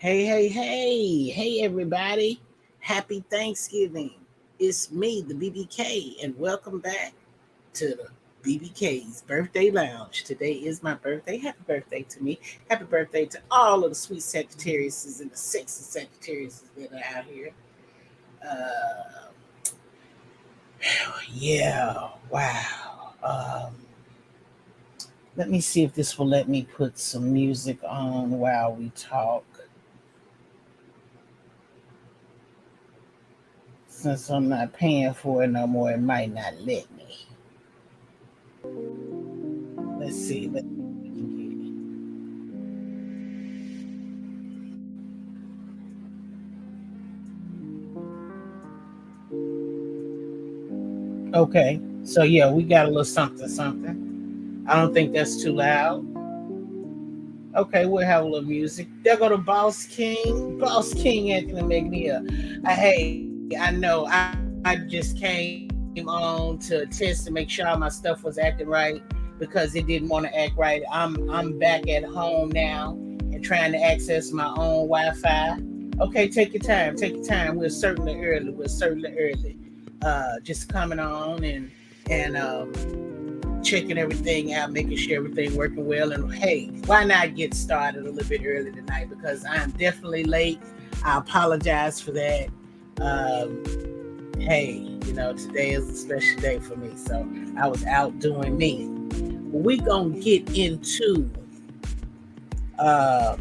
Hey, everybody. Happy Thanksgiving. It's me, the BBK, and welcome back to the BBK's Birthday Lounge. Today is my birthday. Happy birthday to me. Happy birthday to all of the sweet Sagittariuses and the sexy Sagittariuses that are out here. Uh, yeah, wow. Let me see if this will let me put some music on while we talk. Since I'm not paying for it no more, it might not let me. Let's see. Let's see if we can get it. Okay. So yeah, we got a little something, something. I don't think that's too loud. Okay, we'll have a little music. There go the Boss King. Boss King Anthony McNeil. Hey, I know I just came on to test to make sure my stuff was acting right because it didn't want to act right. I'm back at home now and trying to access my own Wi-Fi. Okay, take your time. Take your time. We're certainly early. Just coming on and checking everything out, making sure everything working well. And hey, why not get started a little bit early tonight? Because I'm definitely late. I apologize for that. Um, hey, today is a special day for me. So I was out doing me. We gonna get into uh,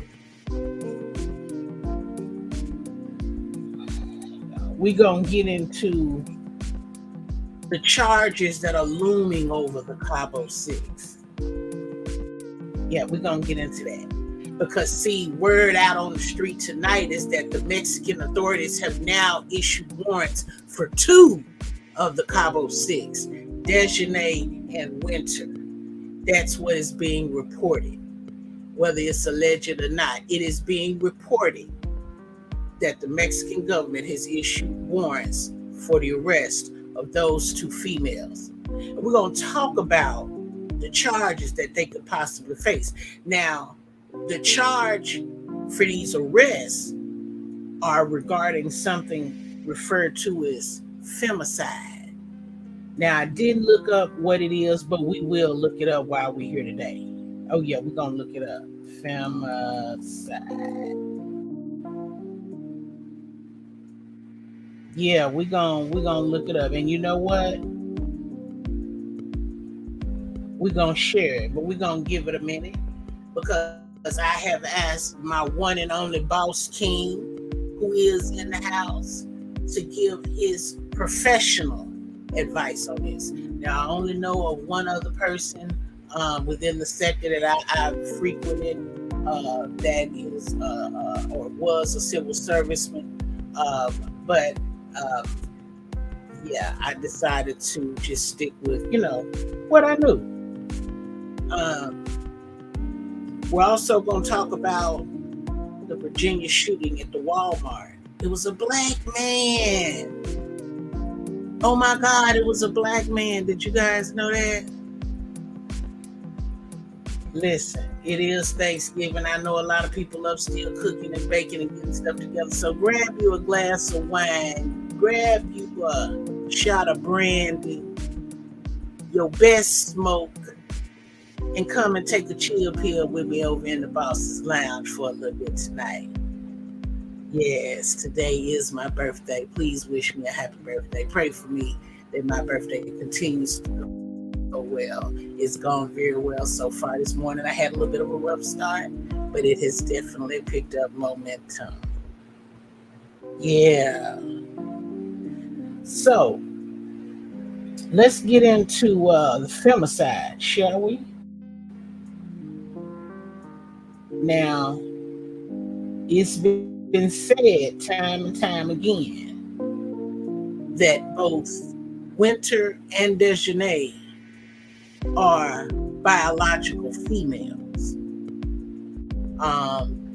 we gonna get into the charges that are looming over the Cabo Six. Yeah, we're gonna get into that. Because see, word out on the street tonight is that the Mexican authorities have now issued warrants for two of the Cabo Six, Desjardins and Winter. That's what is being reported. Whether it's alleged or not, it is being reported that the Mexican government has issued warrants for the arrest of those two females. And we're going to talk about the charges that they could possibly face. Now, the charge for these arrests are regarding something referred to as femicide. Now, I didn't look up what it is, but we will look it up while we're here today. Oh, yeah, we're going to look it up. Femicide. Yeah, we're gonna look it up. And you know what? We're gonna share it, but we're gonna give it a minute because I have asked my one and only Boss King, who is in the house, to give his professional advice on this. Now, I only know of one other person within the sector that I've frequented that is or was a civil serviceman, but yeah, I decided to just stick with what I knew. We're also going to talk about the Virginia shooting at the Walmart. It was a black man. Oh my God, it was a black man. Did you guys know that? Listen, it is Thanksgiving. I know a lot of people up still cooking and baking and getting stuff together. So grab you a glass of wine, grab you a shot of brandy, your best smoke, and come and take a chill pill with me over in the Boss's Lounge for a little bit tonight. Yes, today is my birthday. Please wish me a happy birthday. Pray for me that my birthday continues to go well. It's gone very well so far. This morning I had a little bit of a rough start, but it has definitely picked up momentum. Yeah. So let's get into the femicide, shall we? Now, it's been said time and time again that both Winter and Desjardins are biological females.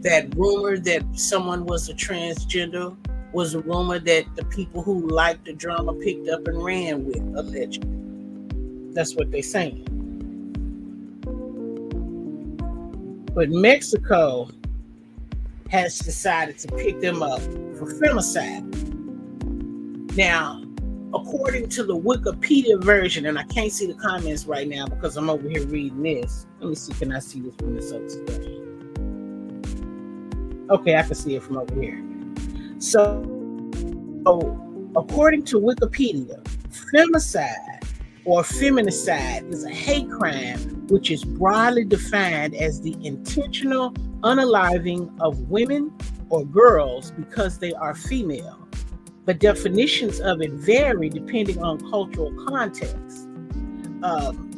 That rumor that someone was a transgender was a rumor that the people who liked the drama picked up and ran with, allegedly. That's what they're saying. But Mexico has decided to pick them up for femicide. Now, according to the Wikipedia version, and I can't see the comments right now because I'm over here reading this. Let me see, can I see this from this other screen? Okay, I can see it from over here. So according to Wikipedia, femicide or feminicide is a hate crime which is broadly defined as the intentional unaliving of women or girls because they are female. But definitions of it vary depending on cultural context.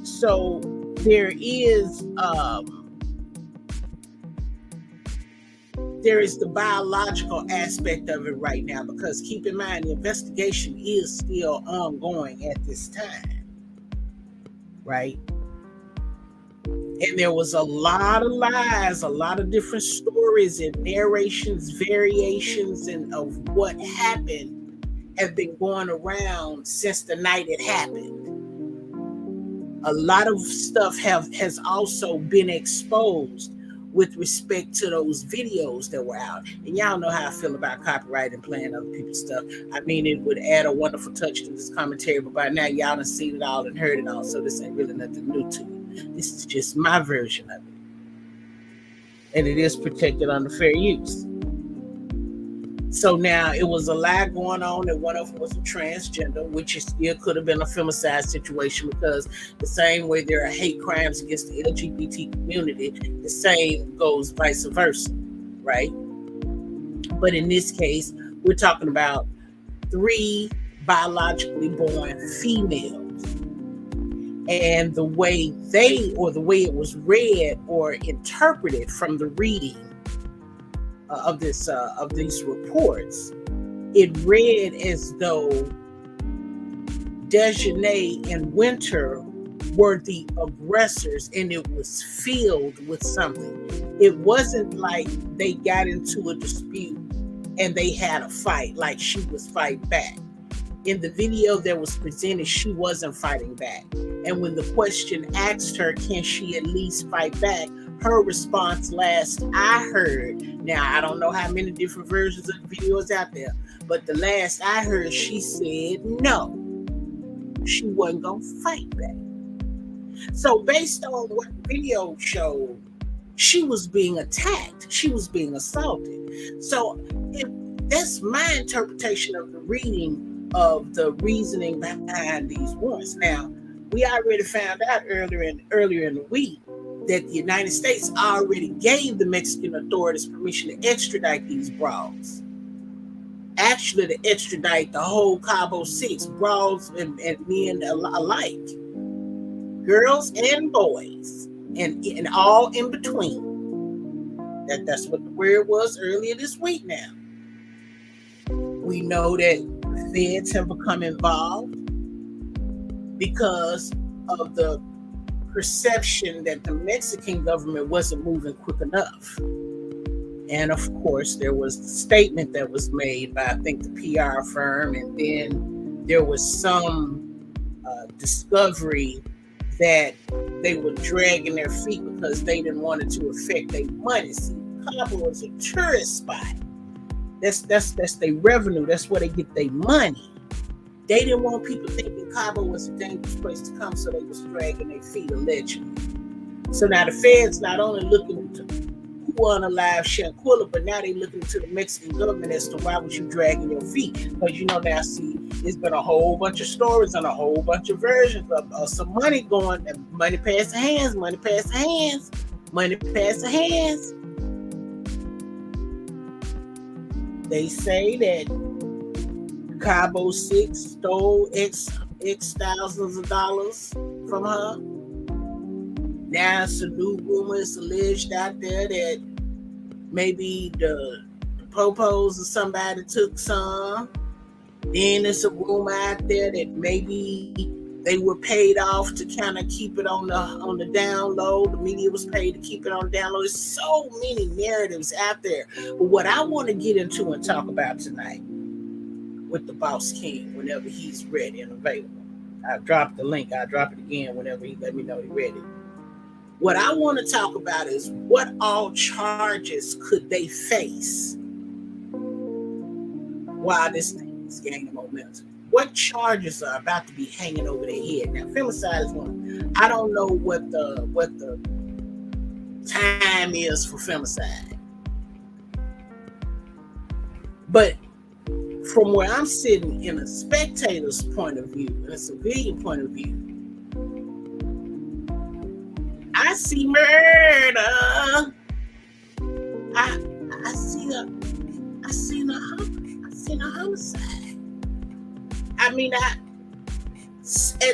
So there is the biological aspect of it right now, because keep in mind the investigation is still ongoing at this time, right? And there was a lot of lies, a lot of different stories and narrations, variations, and of what happened have been going around since the night it happened. A lot of stuff has also been exposed with respect to those videos that were out. And y'all know how I feel about copyright and playing other people's stuff. I mean, it would add a wonderful touch to this commentary, but by now y'all done seen it all and heard it all, so this ain't really nothing new to it. This is just my version of it. And it is protected under fair use. So now it was a lie going on that one of them was a transgender, which still could have been a femicide situation, because the same way there are hate crimes against the LGBT community, the same goes vice versa, right? But in this case, we're talking about 3 biologically born females. And the way it was read or interpreted from the reading of these reports, it read as though Dejanay and Winter were the aggressors, and it was filled with something. It wasn't like they got into a dispute and they had a fight, like she was fighting back. In the video that was presented, she wasn't fighting back. And when the question asked her, can she at least fight back? Her response, last I heard, now I don't know how many different versions of the video is out there, but the last I heard, she said no. She wasn't going to fight back. So based on what the video showed, she was being attacked. She was being assaulted. So that's my interpretation of the reading of the reasoning behind these warrants. Now, we already found out earlier in the week that the United States already gave the Mexican authorities permission to extradite these brawls. Actually, to extradite the whole Cabo 6, brawls and men alike, girls and boys, and all in between. That's what the word was earlier this week. Now we know that feds have become involved because of the perception that the Mexican government wasn't moving quick enough. And of course, there was the statement that was made by, I think, the PR firm, and then there was some discovery that they were dragging their feet because they didn't want it to affect their money. See, Cabo was a tourist spot. That's their revenue. That's where they get their money. They didn't want people thinking Cabo was a dangerous place to come, so they was dragging their feet allegedly. So now the feds not only looking to who unalive Shanquilla, but now they looking to the Mexican government as to why was you dragging your feet? Because now see, there's been a whole bunch of stories and a whole bunch of versions of some money going, money past the hands, money past the hands, money past the hands. They say that Cabo 6 stole X thousands of dollars from her. Now some new rumors alleged out there that maybe the popos or somebody took some. Then there's a rumor out there that maybe they were paid off to kind of keep it on the down low. The media was paid to keep it on the down low. There's so many narratives out there. But what I want to get into and talk about tonight with the Boss King, whenever he's ready and available. I've dropped the link. I'll drop it again whenever he let me know he's ready. What I want to talk about is what all charges could they face while this thing is gaining momentum. What charges are about to be hanging over their head? Now, femicide is one. I don't know what the time is for femicide, but from where I'm sitting in a spectator's point of view, in a civilian point of view, I see murder. I see a homicide. I mean, at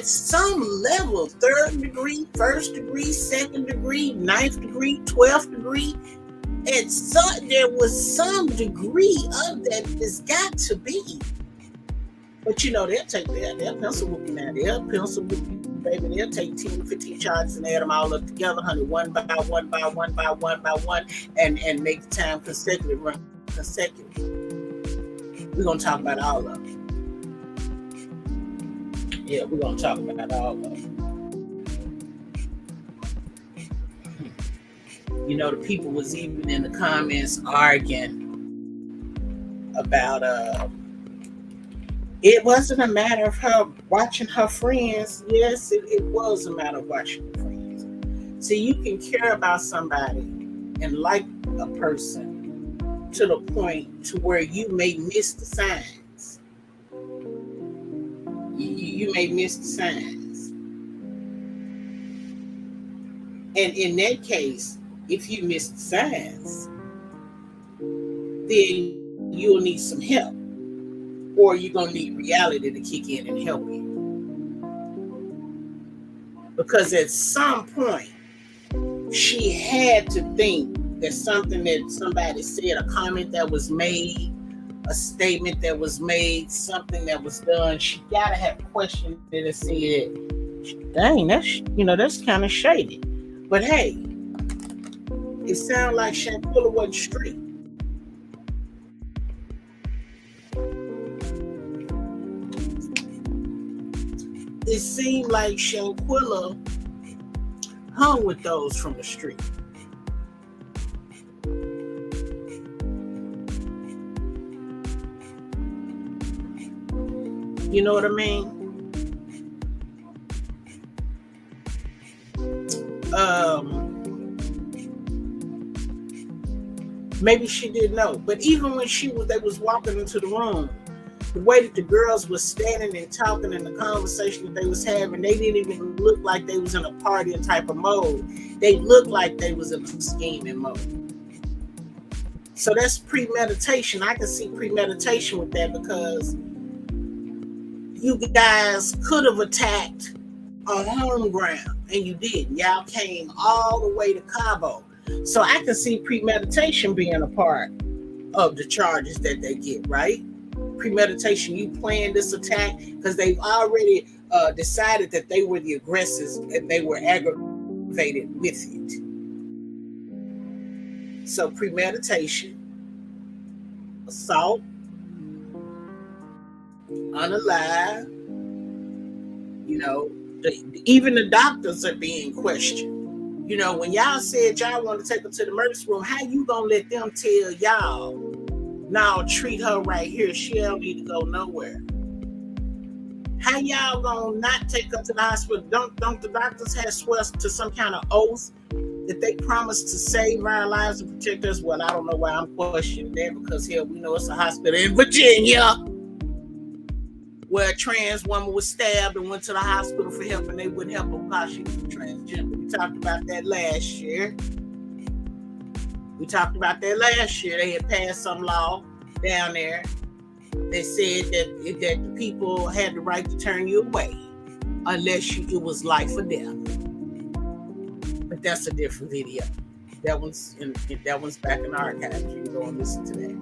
some level, 3rd degree, 1st degree, 2nd degree, 9th degree, 12th degree, there was some degree of that. There's got to be. But they'll take their pencil whooping now. They'll pencil whooping, baby. They'll take 10, 15 charges and add them all up together, honey, one by one, and make the time consecutive. We're going to talk about all of them. Yeah, we're going to talk about all of them. The people was even in the comments arguing about it wasn't a matter of her watching her friends. Yes, it was a matter of watching her friends. See, you can care about somebody and like a person to the point to where you may miss the signs. You may miss the signs. And in that case, if you miss the signs, then you'll need some help. Or you're going to need reality to kick in and help you. Because at some point, she had to think that something that somebody said, a comment that was made, a statement that was made, something that was done, she got to have questioned it and said, dang, that's kind of shady. But hey, it sounded like Shanquilla wasn't straight. It seemed like Shanquilla hung with those from the street. You know what I mean? Maybe she didn't know. But even when they was walking into the room, the way that the girls were standing and talking and the conversation that they was having, they didn't even look like they was in a partying type of mode. They looked like they was in a scheming mode. So that's premeditation. I can see premeditation with that because you guys could have attacked on home ground and you didn't. Y'all came all the way to Cabo. So I can see premeditation being a part of the charges that they get, right? Premeditation, you planned this attack because they've already decided that they were the aggressors and they were aggravated with it. So premeditation, assault, unalive, even the doctors are being questioned. When y'all said y'all want to take her to the emergency room, how you gonna let them tell y'all, no, treat her right here, she don't need to go nowhere? How y'all gonna not take her to the hospital? Don't the doctors have swear to some kind of oath that they promised to save our lives and protect us? Well, I don't know why I'm questioning that, because hell, we know it's a hospital in Virginia where a trans woman was stabbed and went to the hospital for help, and they wouldn't help her because she was transgender. We talked about that last year. They had passed some law down there that said that the people had the right to turn you away unless it was life or death. But that's a different video. That one's back in the archives. You can go and listen to that.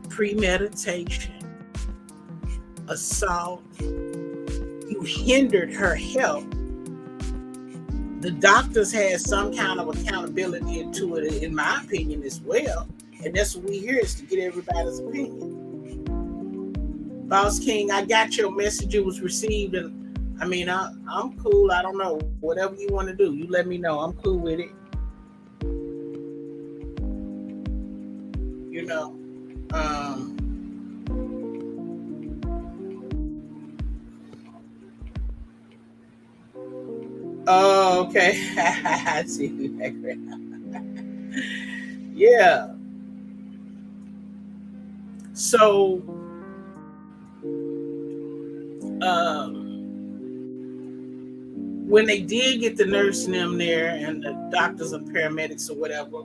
Premeditation, assault, you hindered her health. The doctors had some kind of accountability to it, in my opinion, as well. And that's what we hear, is to get everybody's opinion. Boss King, I got your message. It was received, and I mean, I'm cool. I don't know. Whatever you want to do, you let me know. I'm cool with it. You know. Oh, okay. I see. Yeah. So, when they did get the nurse and them there, and the doctors and paramedics or whatever,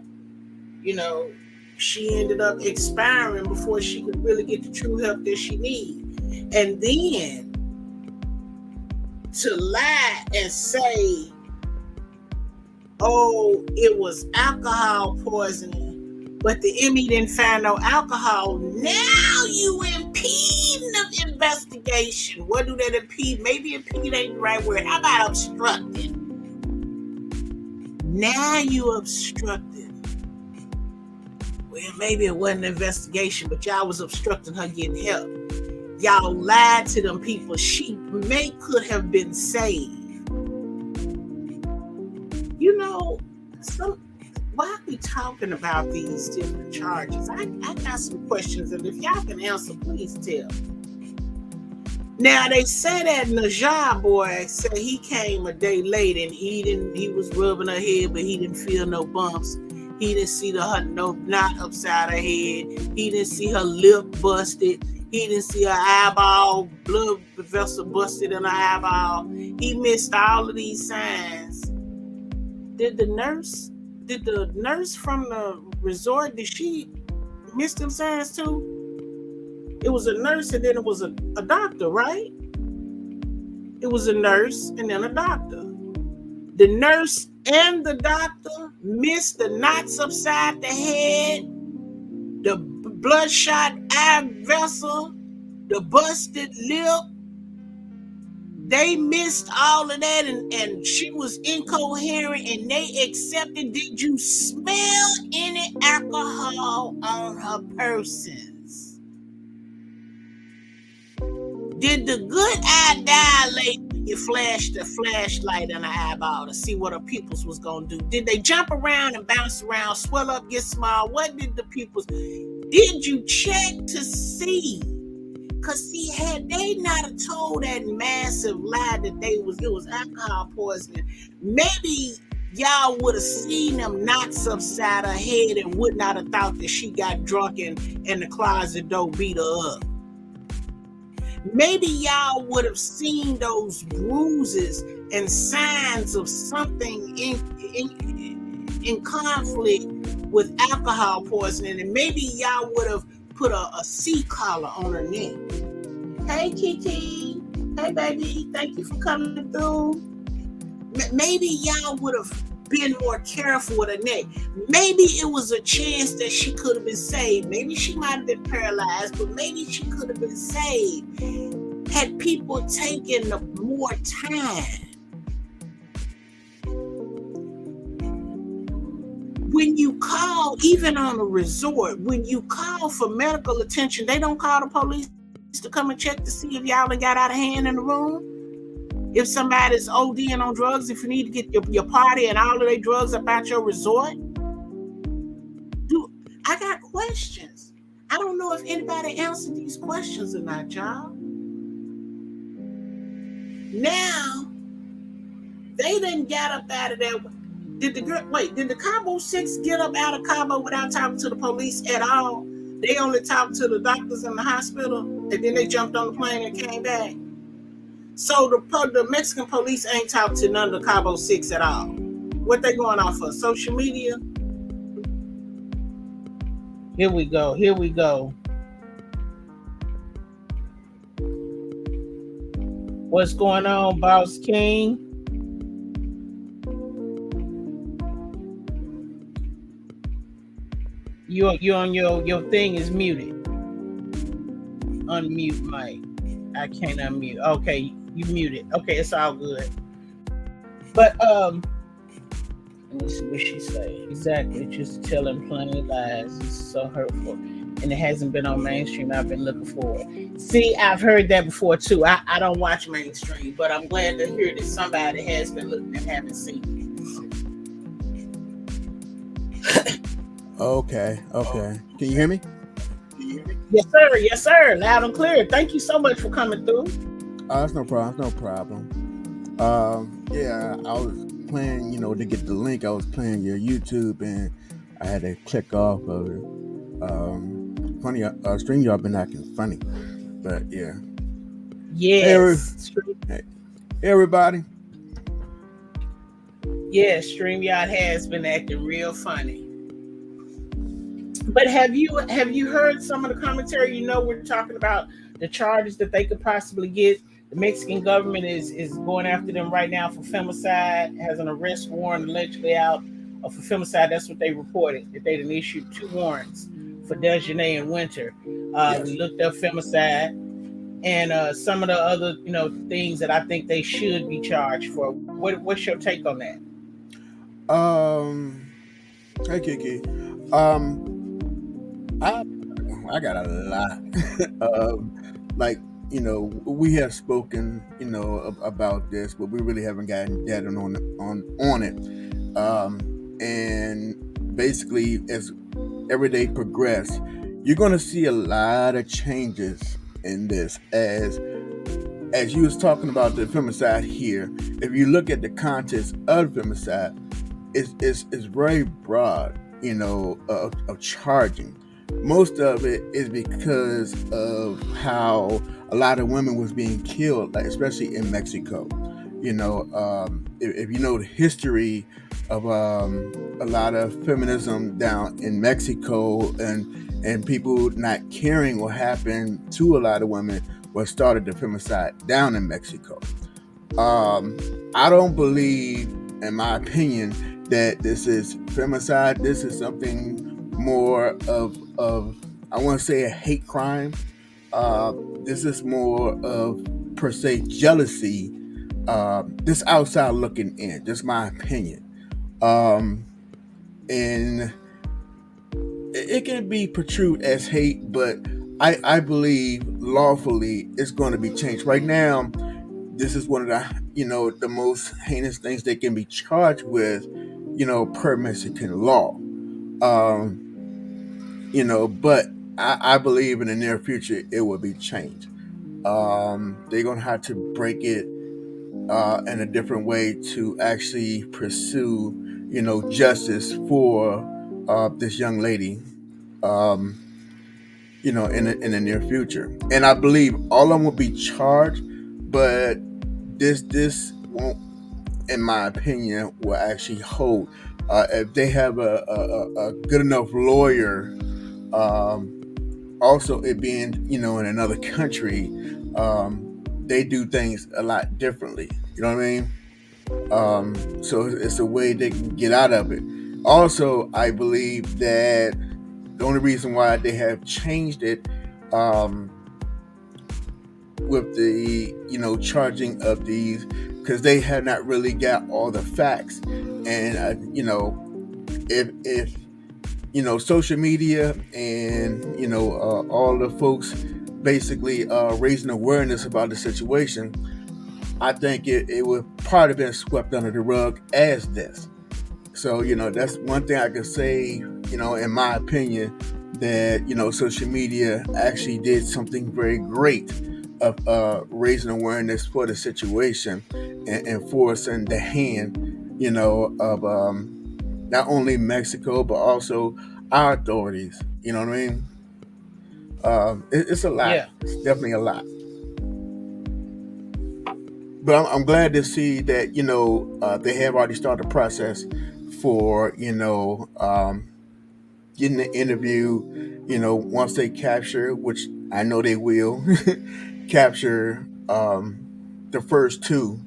you know, she ended up expiring before she could really get the true help that she needs. And then to lie and say, oh, it was alcohol poisoning, but the ME didn't find no alcohol. Now you impeding the investigation. What do that impede? Maybe impede ain't the right word. How about obstructed? Now you obstructed. Well, maybe it wasn't an investigation, but y'all was obstructing her getting help. Y'all lied to them people. She could have been saved. You know, why are we talking about these different charges? I got some questions, and if y'all can answer, please tell. Now, they say that Najah boy said he came a day late, and he was rubbing her head, but he didn't feel no bumps. He didn't see no knot upside her head. He didn't see her lip busted. He didn't see her eyeball, blood vessel busted in her eyeball. He missed all of these signs. Did the nurse from the resort, did she miss them signs too? It was a nurse and then it was a doctor, right? It was a nurse and then a doctor. The nurse and the doctor missed the knots upside the head, the bloodshot eye vessel, the busted lip. They missed all of that, and she was incoherent, and they accepted. Did you smell any alcohol on her persons? Did the good eye dilate when you flashed the flashlight in her eyeball to see what her pupils was going to do? Did they jump around and bounce around, swell up, get small? What did the pupils... Did you check to see? Because see, had they not have told that massive lie that it was alcohol poisoning, maybe y'all would have seen them knots upside her head and would not have thought that she got drunk and the closet door beat her up. Maybe y'all would have seen those bruises and signs of something in conflict with alcohol poisoning, and maybe y'all would have put a C collar on her neck. Hey, Kiki. Hey, baby. Thank you for coming through. Maybe y'all would have been more careful with her neck. Maybe it was a chance that she could have been saved. Maybe she might have been paralyzed, but maybe she could have been saved had people taken more time. When you call, even on a resort, when you call for medical attention, they don't call the police to come and check to see if y'all got out of hand in the room. If somebody's ODing on drugs, if you need to get your party and all of their drugs about your resort. I got questions. I don't know if anybody answered these questions or not, y'all. Now, they done got up out of there. Did the Cabo 6 get up out of Cabo without talking to the police at all? They only talked to the doctors in the hospital, and then they jumped on the plane and came back. So the Mexican police ain't talked to none of the Cabo 6 at all. What they going off of? Social media? Here we go. What's going on, Boss King? You on your thing is muted. Unmute mic. I can't unmute. Okay, you muted. Okay, it's all good. But let me see what she say. Exactly, just telling plenty lies. It's so hurtful. And and it hasn't been on mainstream. I've been looking for it. See, I've heard that before too. I don't watch mainstream, but I'm glad to hear that somebody has been looking and haven't seen Okay, okay. Can you hear me? it. Yes, sir. Yes, sir. Loud and clear. Thank you so much for coming through. That's no problem. No problem. Yeah, I was playing, to get the link. I was playing your YouTube, and I had to click off of it. Funny, stream y'all been acting funny, but yeah. Hey, Yes. hey, everybody. Yes, StreamYard has been acting real funny. But have you heard some of the commentary? We're talking about the charges that they could possibly get. The Mexican government is going after them right now for femicide, has an arrest warrant allegedly out for femicide. That's what they reported, that they'd issued 2 warrants for Desjardins and Winter. Yes. We looked up femicide and some of the other, things that I think they should be charged for. What's your take on that? Hey Kiki. I got a lot. Like, we have spoken, about this, but we really haven't gotten data on it. And basically, as every day progress, you're going to see a lot of changes in this. As you was talking about the femicide here, if you look at the context of femicide, it's very broad, of charging. Most of it is because of how a lot of women was being killed, like especially in Mexico. If you know the history of a lot of feminism down in Mexico and people not caring what happened to a lot of women, what started the femicide down in Mexico. I don't believe, in my opinion, that this is femicide. This is something more of I want to say a hate crime. This is more of per se jealousy. This outside looking in, just my opinion. And it can be portrayed as hate, but I believe lawfully it's going to be changed. Right now, this is one of the the most heinous things they can be charged with, per Mexican law. But I believe in the near future it will be changed. They're gonna have to break it in a different way to actually pursue, justice for this young lady, in the near future. And I believe all of them will be charged, but this won't, in my opinion, will actually hold. If they have a good enough lawyer, also it being in another country, they do things a lot differently. You know what I mean? So it's a way they can get out of it. Also, I believe that the only reason why they have changed it, with the charging of these, because they have not really got all the facts. And if social media and all the folks basically raising awareness about the situation, I think it would probably been swept under the rug as this. So that's one thing I could say, in my opinion, that social media actually did something very great of raising awareness for the situation and forcing the hand, of not only Mexico but also our authorities. You know what I mean? It's a lot. Yeah. It's definitely a lot. But I'm glad to see that they have already started the process for getting the interview. Once they capture, which I know they will, capture the first 2,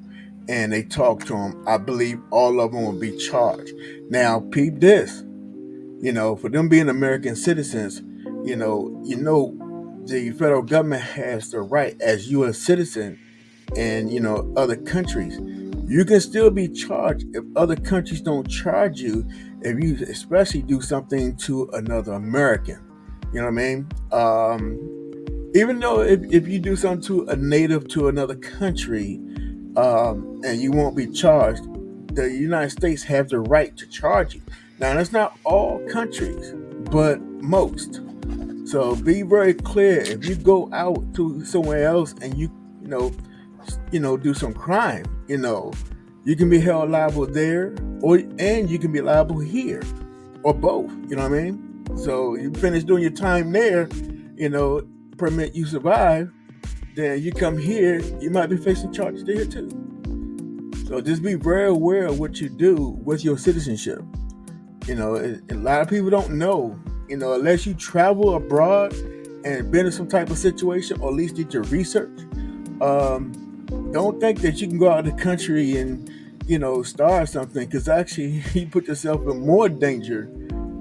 and they talk to them, I believe all of them will be charged. Now, peep this. For them being American citizens, the federal government has the right as U.S. citizen and other countries. You can still be charged if other countries don't charge you, if you especially do something to another American. You know what I mean? Even though if you do something to a native to another country, and you won't be charged, the United States have the right to charge you. Now, that's not all countries, but most. So be very clear. If you go out to somewhere else and you know, do some crime, you can be held liable there, and you can be liable here, or both. You know what I mean? So you finish doing your time there, you know, permit you survive. Then you come here, you might be facing charges there too. So just be very aware of what you do with your citizenship. A lot of people don't know. Unless you travel abroad and been in some type of situation, or at least did your research. Um, don't think that you can go out of the country and start something, because actually you put yourself in more danger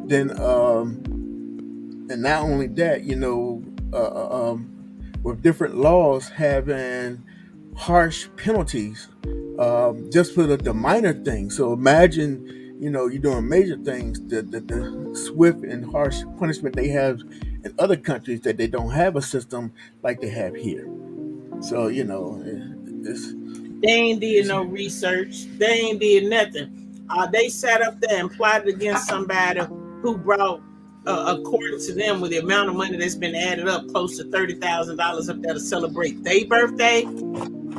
than and not only that, with different laws having harsh penalties, just for the minor things. So imagine, you're doing major things, the swift and harsh punishment they have in other countries, that they don't have a system like they have here. So, it's, They ain't did it's no research. They ain't did nothing. They sat up there and plotted against somebody who brought, according to them, with the amount of money that's been added up, close to $30,000 up there to celebrate their birthday.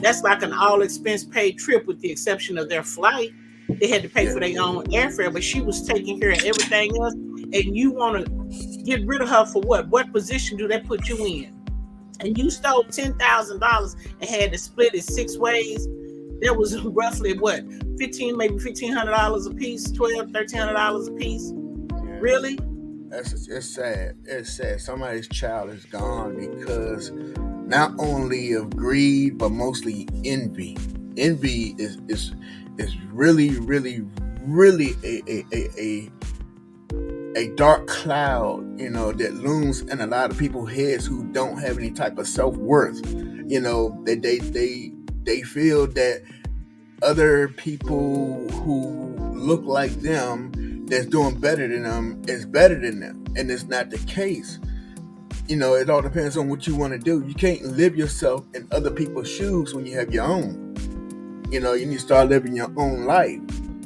That's like an all expense paid trip, with the exception of their flight. They had to pay yeah, for their own airfare, but she was taking care of everything else. And you want to get rid of her for what? What position do they put you in? And you stole $10,000 and had to split it 6 ways. There was roughly what, 15, maybe $1,500 a piece, 12, $1,300 a piece. yeah. Really? It's sad. It's sad. Somebody's child is gone because not only of greed, but mostly envy. Envy is really, really, really a dark cloud, that looms in a lot of people's heads who don't have any type of self worth. They feel that other people who look like them, that's doing better than them, is better than them, and it's not the case. It all depends on what you want to do. You can't live yourself in other people's shoes when you have your own. You need to start living your own life.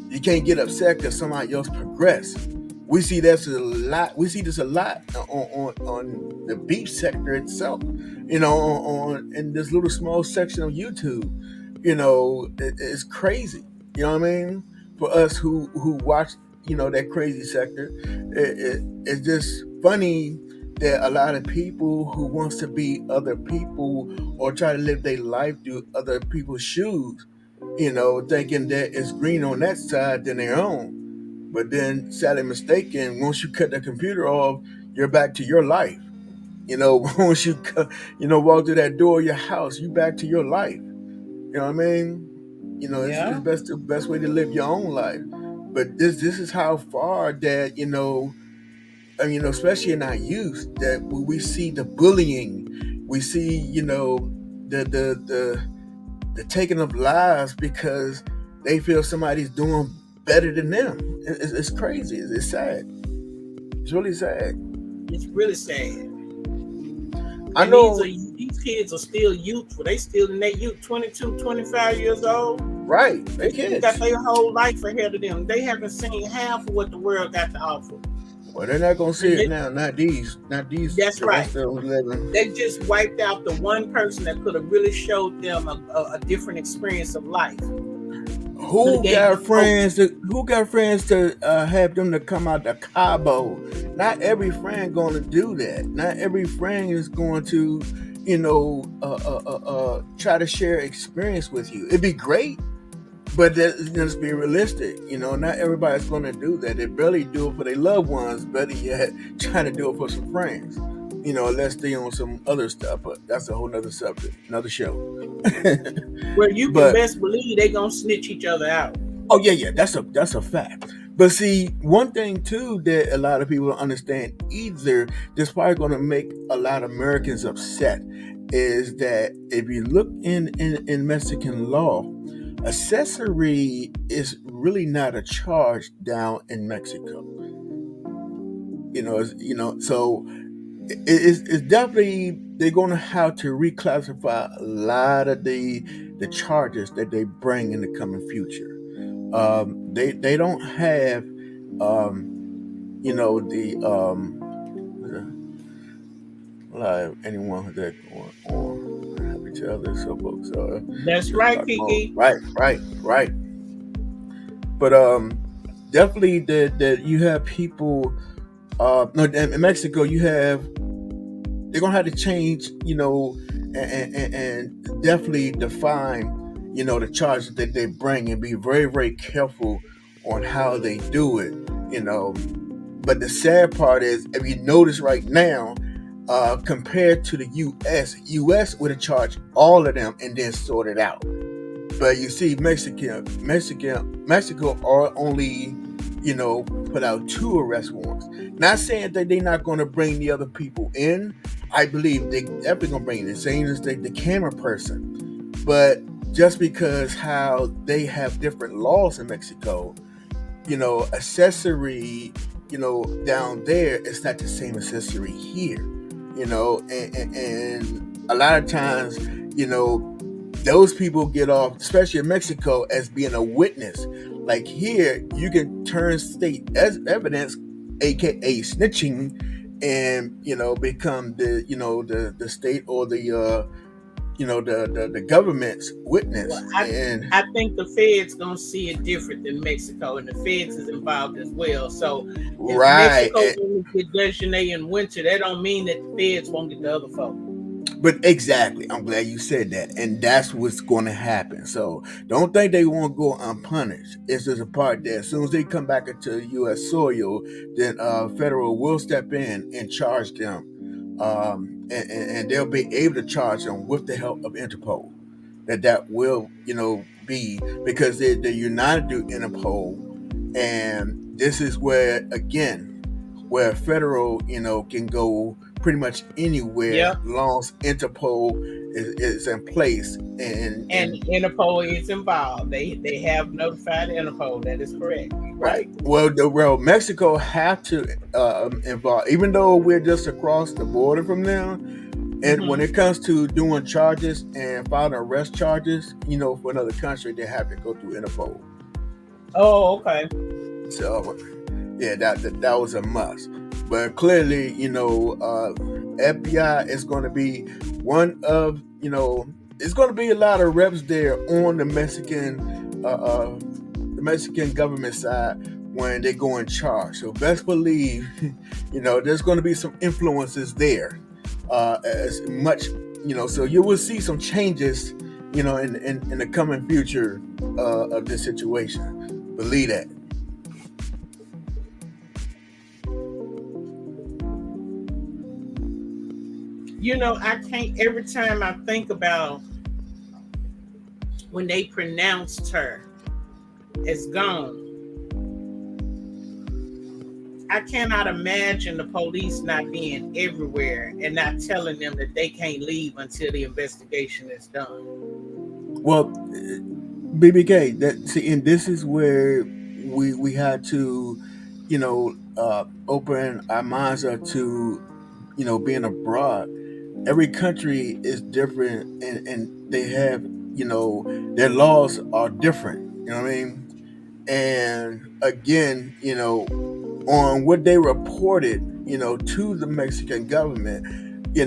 You can't get upset because somebody else progressed. We see this a lot. We see this a lot on the beef sector itself. On in this little small section of YouTube. It's crazy. You know what I mean? For us who watch, that crazy sector, it's just funny that a lot of people who wants to be other people, or try to live their life through other people's shoes, thinking that it's green on that side than their own. But then, sadly mistaken, once you cut the computer off, you're back to your life. Once you walk through that door of your house, you back to your life. You know what I mean? It's Yeah. the best way to live your own life. But this is how far that especially in our youth, that when we see the bullying, we see the taking of lives because they feel somebody's doing better than them. It's crazy. It's sad. It's really sad. It's really sad. I And these know, are these kids are still youthful. They still in their youth, 22, 25 years old. right? They They still got kids. their whole life ahead of them. They haven't seen half of what the world got to offer. Well, they're not gonna see And it now. Not these. Not these. that's The right. rest of them living. They just wiped out the one person that could have really showed them a different experience of life. Could have Who gave got them hope. friends? Who got friends to have them to come out to Cabo? Not every friend going to do that. Not every friend is going to, try to share experience with you. It'd be great, but let's be realistic. Not everybody's going to do that. They barely do it for their loved ones. Better yet, trying to do it for some friends. Unless they on some other stuff, but that's a whole nother subject, another show. Where you can But best believe they gonna snitch each other out. oh yeah, that's a fact. But see, one thing too that a lot of people don't understand either, that's probably going to make a lot of Americans upset, is that if you look in Mexican law, accessory is really not a charge down in Mexico. So it's definitely they're going to have to reclassify a lot of the charges that they bring in the coming future. They don't have the live anyone that going on happy to others so folks That's just right, start mode. Kiki. Right. But definitely that you have people no in Mexico you have they're gonna have to change, and definitely define, the charges that they bring and be very, very careful on how they do it, you know. But the sad part is, if you notice right now, compared to the U.S. would have charged all of them and then sort it out. But you see, Mexico are only, put out 2 arrest warrants. Not saying that they're not going to bring the other people in. I believe they definitely going to bring the same as the camera person. But just because how they have different laws in Mexico, accessory, down there, it's not the same accessory here, and a lot of times, those people get off, especially in Mexico, as being a witness. Like here, you can turn state as evidence, aka snitching, and become the state or the government's witness. Well, And I think the Fed's gonna see it different than Mexico, and the Feds is involved as well. So if right, Mexico only get designated in winter, that don't mean that the Feds won't get the other folk. but exactly, I'm glad you said that, and that's what's going to happen. So don't think they won't go unpunished. It's just a part that as soon as they come back into U.S. soil, then federal will step in and charge them, and they'll be able to charge them with the help of Interpol. That will be because they're united to Interpol, and this is where again where federal can go pretty much anywhere, Yep. long as Interpol is in place. And Interpol is involved. They have notified Interpol. That is correct. Right. Well, Mexico have to involve, even though we're just across the border from them. And when it comes to doing charges and filing arrest charges, for another country, they have to go through Interpol. Oh, okay. So, yeah, that was a must. But clearly, FBI is going to be one of, it's going to be a lot of reps there on the Mexican government side when they go in charge. So best believe, there's going to be some influences there. As much, so you will see some changes, in the coming future of this situation. Believe that. I can't, every time I think about when they pronounced her as gone, I cannot imagine the police not being everywhere and not telling them that they can't leave until the investigation is done. Well, BBK, and this is where we had to, open our minds up to, being abroad. Every country is different, and they have, their laws are different. You know what I mean? And again, on what they reported, to the Mexican government, they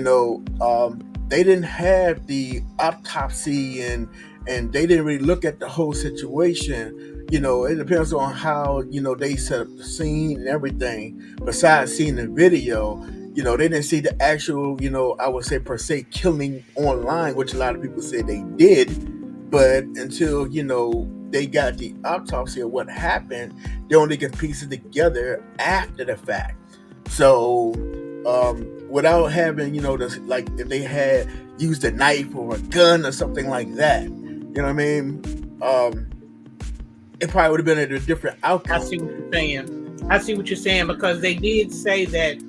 didn't have the autopsy and they didn't really look at the whole situation. It depends on how, they set up the scene and everything. Besides seeing the video, they didn't see the actual, I would say per se killing online, which a lot of people said they did. But until, they got the autopsy of what happened, they only get pieces together after the fact. So, without having, like if they had used a knife or a gun or something like that, you know what I mean? It probably would have been a different outcome. I see what you're saying because they did say that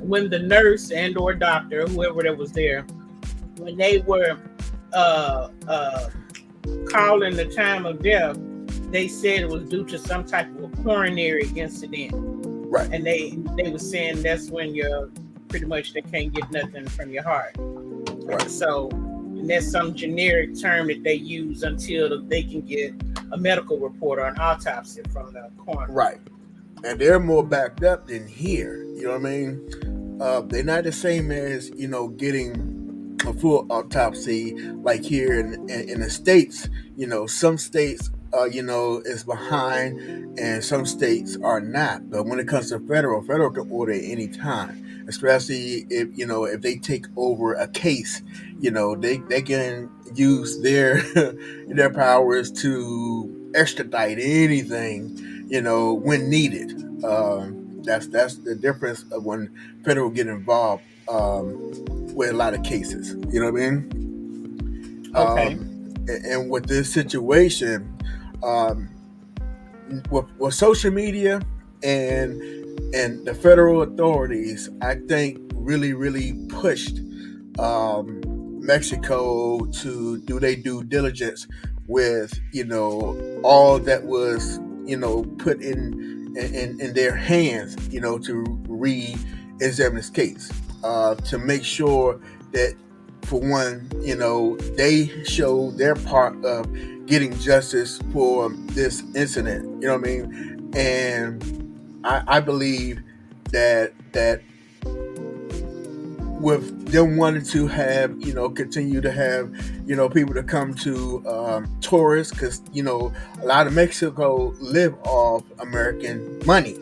when the nurse and or doctor, whoever that was there, when they were calling the time of death, they said it was due to some type of coronary incident. Right. And they were saying that's when your pretty much they can't get nothing from your heart. Right. So, and that's some generic term that they use until they can get a medical report or an autopsy from the coroner. Right. And they're more backed up than here. You know what I mean? They're not the same as, getting a full autopsy like here in the States. Some states, is behind and some states are not. But when it comes to federal can order at any time, especially if they take over a case, they can use their their powers to extradite anything, when needed. That's the difference of when federal get involved with a lot of cases. You know what I mean? Okay. And with this situation, with social media and the federal authorities, I think really pushed Mexico to do their due diligence with all that was put in their hands to re-examine this case, to make sure that, for one, they show their part of getting justice for this incident. You know what I mean? And I believe that with them wanting to have, continue to have, people to come to tourists, because, a lot of Mexico live off American money.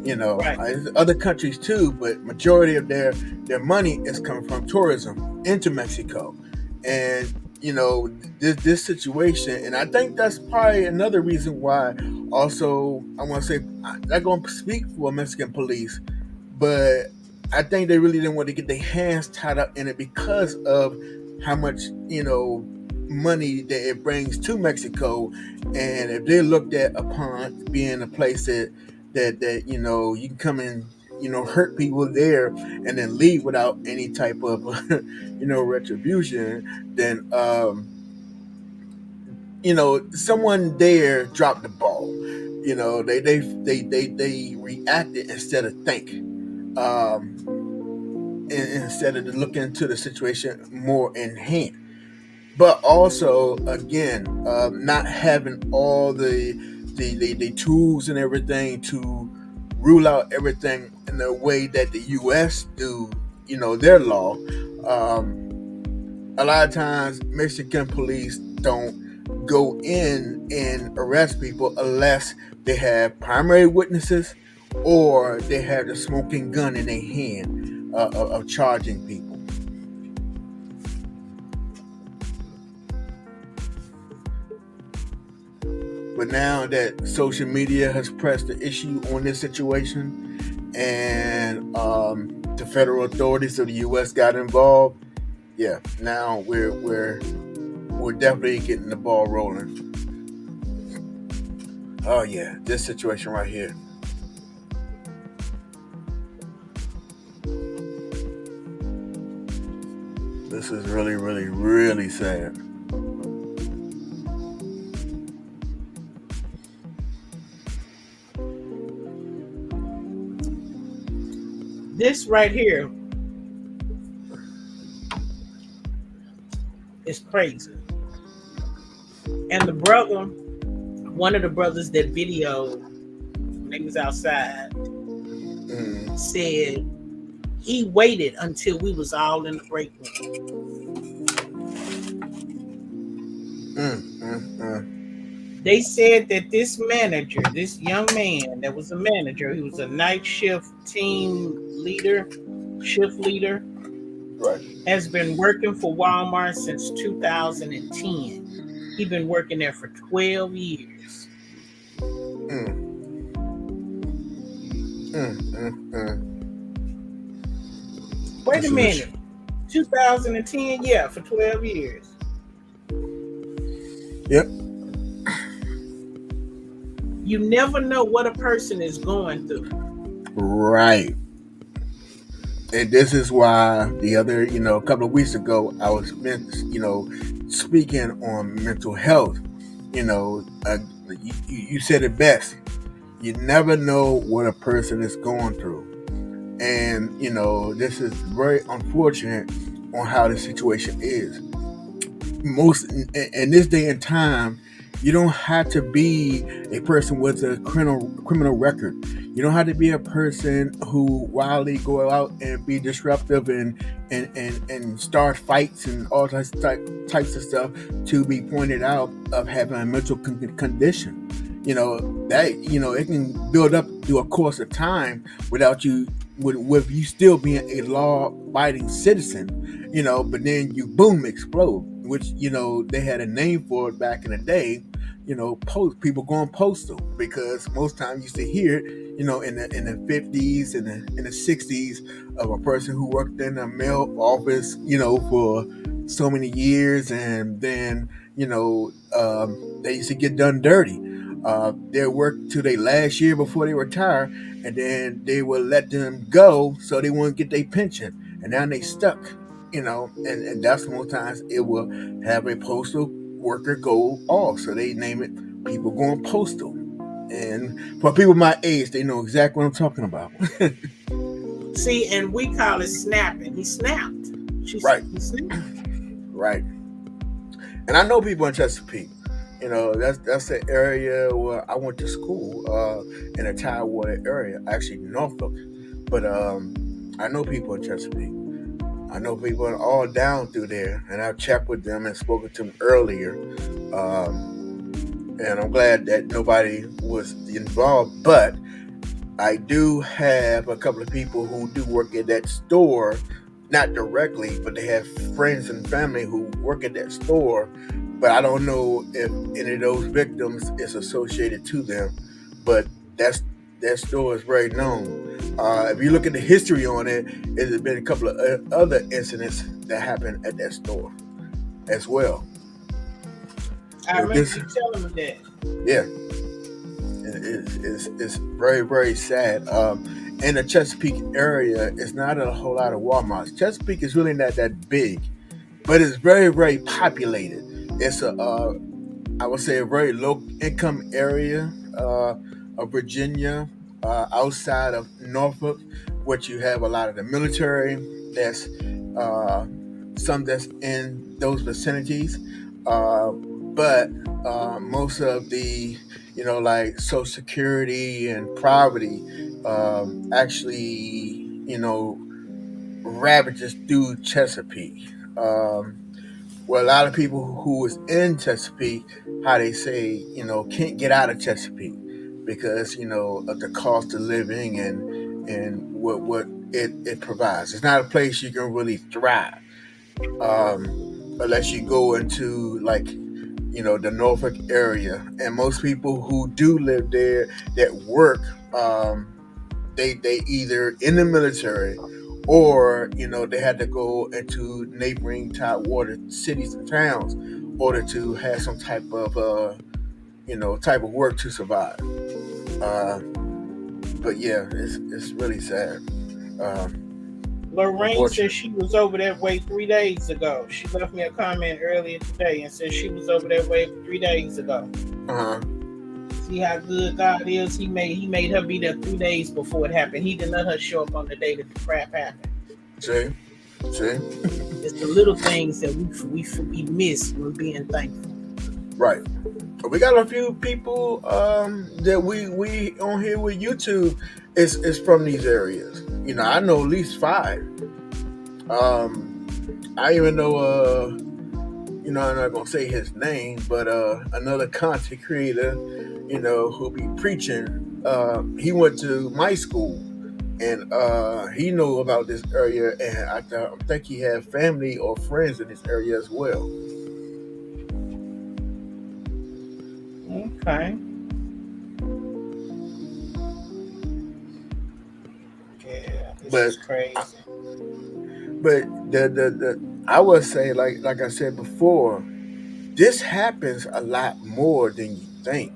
Right. Other countries too, but majority of their money is coming from tourism into Mexico. And this situation, and I think that's probably another reason why. Also, I want to say, I'm not going to speak for Mexican police, but I think they really didn't want to get their hands tied up in it because of how much money that it brings to Mexico. And if they looked at upon being a place that you can come in, hurt people there and then leave without any type of retribution, then someone there dropped the ball. They reacted instead of think, instead of looking into the situation more in hand. But also, again, not having all the tools and everything to rule out everything in the way that the U.S. do, their law. A lot of times, Mexican police don't go in and arrest people unless they have primary witnesses or they have the smoking gun in their hand of charging people. But now that social media has pressed the issue on this situation, and the federal authorities of the U.S. got involved, yeah, now we're definitely getting the ball rolling. Oh yeah, this situation right here. This is really sad. This right here is crazy. And the brother, one of the brothers that videoed when he was outside, said he waited until we was all in the break room. They said that this manager, this young man that was a manager, he was a night shift shift leader, right, has been working for Walmart since 2010. He's been working there for 12 years. Wait a minute. 2010, yeah, for 12 years. Yep. You never know what a person is going through. Right. And this is why the other, a couple of weeks ago, I was, speaking on mental health. You said it best. You never know what a person is going through. And this is very unfortunate on how the situation is. Most in this day and time, you don't have to be a person with a criminal record. You don't have to be a person who wildly go out and be disruptive and start fights and all types of stuff to be pointed out of having a mental condition. That it can build up through a course of time without you with you still being a law-abiding citizen. But then you boom explode, which they had a name for it back in the day. People going postal, because most times you used to hear in the 50s and in the 60s of a person who worked in a mail office for so many years, and then they used to get done dirty. They worked till their last year before they retire, and then they will let them go so they won't get their pension, and now they stuck. And that's most times it will have a postal worker go off, so they name it people going postal. And for people my age, they know exactly what I'm talking about. See, and we call it snapping. He snapped. Right. He snapped. Right. And I know people in Chesapeake. That's the area where I went to school, in the Tidewater area, actually Norfolk. But I know people in Chesapeake. I know people all down through there, and I've chatted with them and spoken to them earlier. And I'm glad that nobody was involved. But I do have a couple of people who do work at that store, not directly, but they have friends and family who work at that store. But I don't know if any of those victims is associated to them. But that store is very known. If you look at the history on it, there's been a couple of other incidents that happened at that store as well. I remember you telling me that. Yeah. It's very, very sad. In the Chesapeake area, it's not a whole lot of Walmarts. Chesapeake is really not that big, but it's very, very populated. It's I would say a very low income area of Virginia, outside of Norfolk, which you have a lot of the military. That's some that's in those vicinities, but most of the like Social Security and poverty actually ravages through Chesapeake. Well, a lot of people who was in Chesapeake, how they say, can't get out of Chesapeake because of the cost of living and what it provides. It's not a place you can really thrive, unless you go into like the Norfolk area. And most people who do live there that work, they either in the military, or they had to go into neighboring Tidewater cities and towns in order to have some type of type of work to survive. But yeah, it's really sad. Lorraine said she was over that way 3 days ago. She left me a comment earlier today and said she was over that way 3 days ago. See how good God is. He made her be there 3 days before it happened. He didn't let her show up on the day that the crap happened. See? It's the little things that we miss when being thankful. Right. We got a few people that we on here with YouTube is from these areas. I know at least 5. I even know I'm not gonna say his name, but another content creator, who'll be preaching. He went to my school, and he knew about this area, and I think he had family or friends in this area as well. Okay. Yeah, this is crazy. But the I would say, like I said before, this happens a lot more than you think.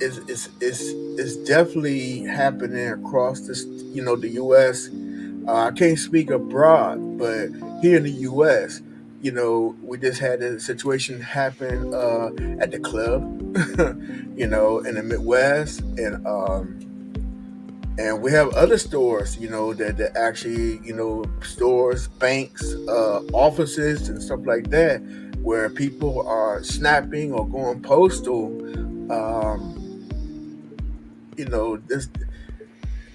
It's definitely happening across the U.S. I can't speak abroad, but here in the U.S., we just had a situation happen at the club, in the Midwest, And we have other stores, that actually, stores, banks, offices, and stuff like that, where people are snapping or going postal. Um, this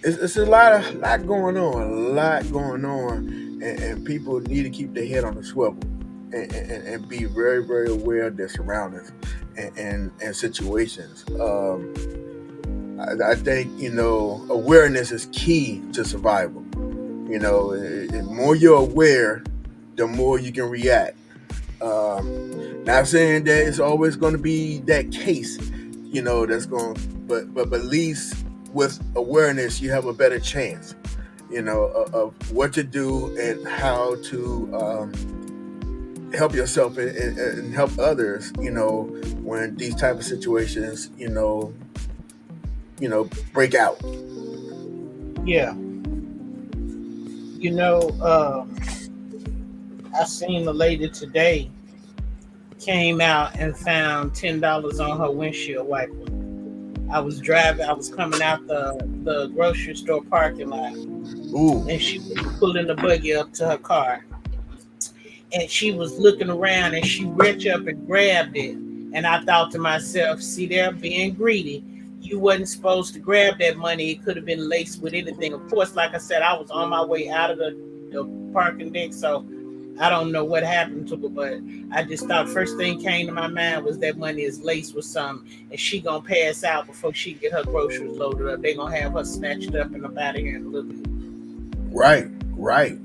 it's a lot going on, and people need to keep their head on the swivel, and be very, very aware of their surroundings and situations. I think awareness is key to survival. The more you're aware, the more you can react. Not saying that it's always going to be that case, that's going, but at least with awareness, you have a better chance, of what to do and how to help yourself and help others, when these type of situations, break out. Yeah. You know, I seen a lady today came out and found $10 on her windshield wiper. I was driving. I was coming out the grocery store parking lot, Ooh. and she was pulling the buggy up to her car, and she was looking around, and she reached up and grabbed it. And I thought to myself, "See, they're being greedy. You wasn't supposed to grab that money. It could have been laced with anything." Of course, like I said, I was on my way out of the parking deck, so I don't know what happened to her, but I just thought first thing came to my mind was that money is laced with something, and she gonna pass out before she get her groceries loaded up. They gonna have her snatched up and up out of here in a little bit. Right, right.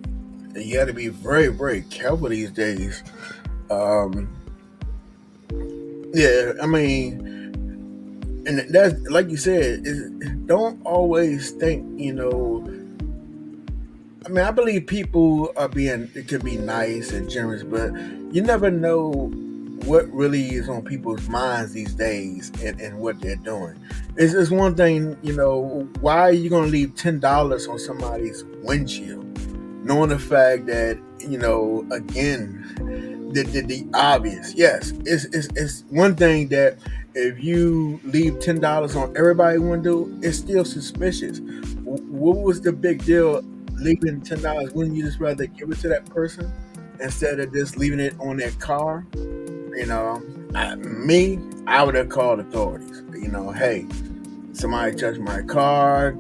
And you got to be very, very careful these days. Um, yeah, I mean, and that's like you said. Don't always think, I mean, I believe people are being, it could be nice and generous, but you never know what really is on people's minds these days, and what they're doing. It's one thing, why are you going to leave $10 on somebody's windshield, knowing the fact that, again, the obvious. Yes, it's one thing that if you leave $10 on everybody's window, it's still suspicious. What was the big deal leaving $10? Wouldn't you just rather give it to that person instead of just leaving it on their car? I would have called authorities. Hey, somebody touched my car.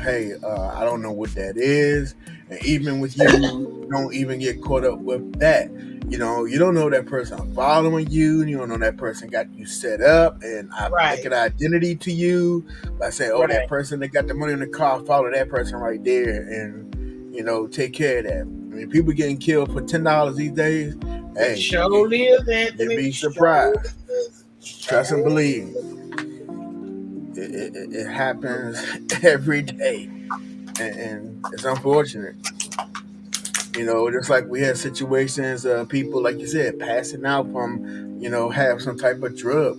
Hey, I don't know what that is. And even with you, don't even get caught up with that. You don't know that person following you. You don't know that person got you set up, and I make Right, an identity to you by saying, "Oh, that right. person that got the money in the car, follow that person right there, and take care of that." I mean, people getting killed for $10 these days. It Hey, sure is, you'd Anthony. be Sure surprised. is. Trust and Sure believe. is. It happens every day, and it's unfortunate. Just like we had situations of people, like you said, passing out from, have some type of drug.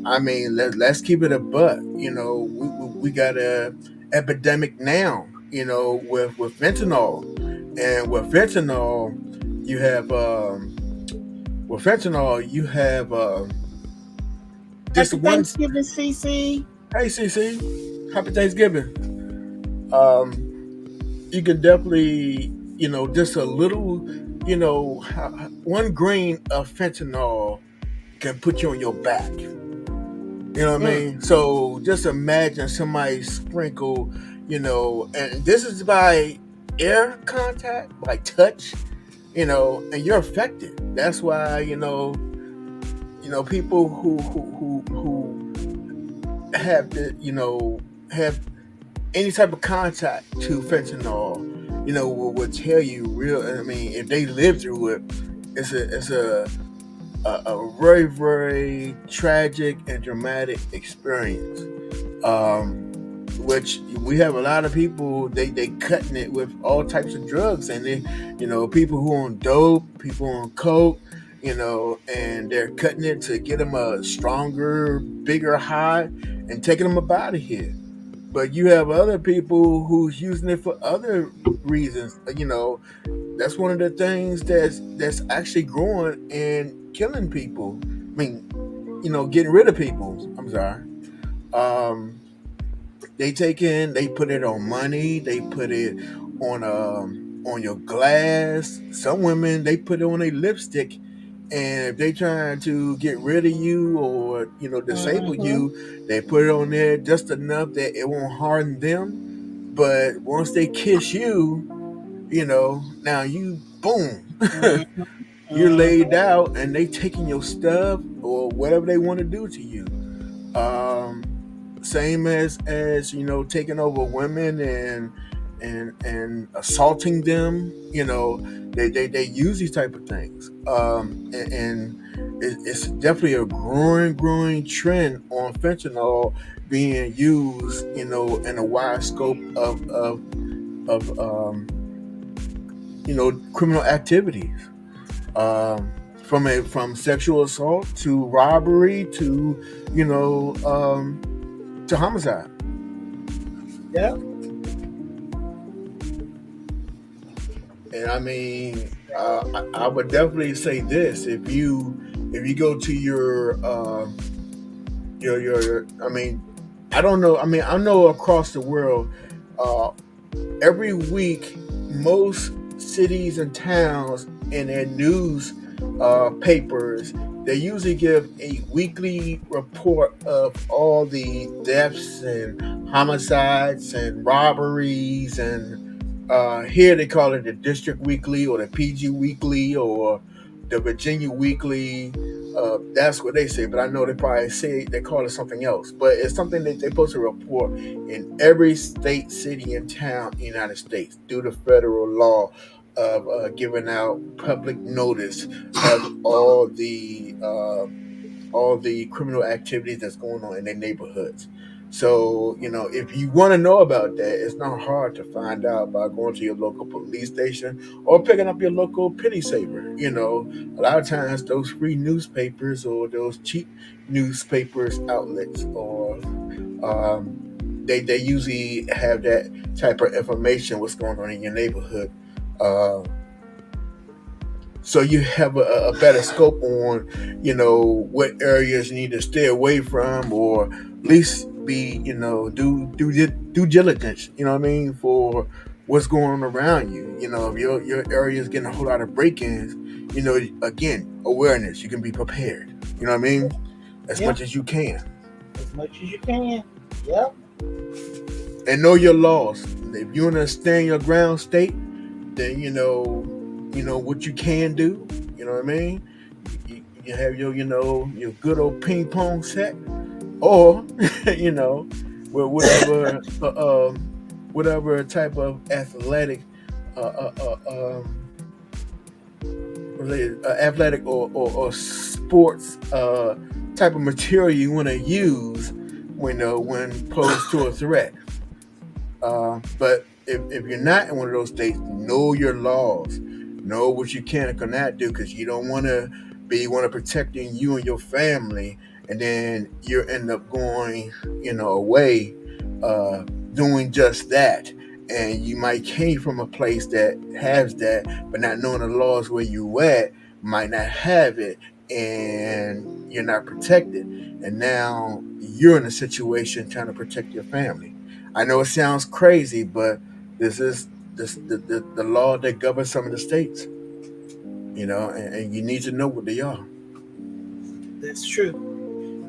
I mean, let's keep it a buck. We got a epidemic now, with fentanyl. And you have, with fentanyl, you have this Happy one. Thanksgiving, CC. Hey, CC, happy Thanksgiving. You can definitely, just a little, one grain of fentanyl can put you on your back. You know what I Mm, mean? So just imagine somebody sprinkle, and this is by air contact, by touch, and you're affected. That's why, people who have the, have any type of contact to fentanyl, will tell you real. I mean, if they live through it, it's a very, very tragic and dramatic experience. Which we have a lot of people, they cutting it with all types of drugs, and they, people who on dope, people on coke, and they're cutting it to get them a stronger, bigger high, and taking them up out of here. But you have other people who's using it for other reasons. That's one of the things that's actually growing and killing people. I mean, getting rid of people. I'm sorry. Um, they put it on money, they put it on your glass. Some women they put it on a lipstick, and if they trying to get rid of you or disable Mm-hmm. you, they put it on there just enough that it won't harden them. But once they kiss you, now you boom, Mm-hmm. you're laid Mm-hmm. out, and they taking your stuff or whatever they want to do to you. Um, Same as taking over women and assaulting them. They use these type of things, and it's definitely a growing trend on fentanyl being used, in a wide scope of criminal activities, from sexual assault to robbery to homicide. Yep. And I mean, I would definitely say this: if you go to your I mean, I don't know. I mean, I know across the world, uh, every week, most cities and towns in their news papers, they usually give a weekly report of all the deaths and homicides and robberies. And here they call it the District Weekly or the PG Weekly or the Virginia Weekly. That's what they say, but I know they probably say they call it something else. But it's something that they're supposed to report in every state, city, and town in the United States through the federal law of giving out public notice of all the criminal activities that's going on in their neighborhoods. So, if you want to know about that, it's not hard to find out by going to your local police station or picking up your local penny saver. A lot of times those free newspapers or those cheap newspapers outlets or they usually have that type of information, what's going on in your neighborhood. Uh, so you have a better scope on what areas you need to stay away from, or at least be do due diligence, what I mean, for what's going on around you. If your area is getting a whole lot of break-ins, again, awareness, you can be prepared, what I mean, as Yep. much as you can, As much as you can. Yep. and know your laws. If you want to stay in your ground state, then what you can do. You know what I mean? You have your good old ping pong set, or you know, with whatever type of athletic, uh, uh, uh, um, athletic or sports type of material you want to use when posed to a threat. But if you're not in one of those states, know your laws, know what you can and cannot do, because you don't want to protecting you and your family, and then you end up going, away, uh, doing just that, and you might came from a place that has that, but not knowing the laws where you at, might not have it, and you're not protected, and now you're in a situation trying to protect your family. I know it sounds crazy, but this is the law that governs some of the states, and you need to know what they are. That's true.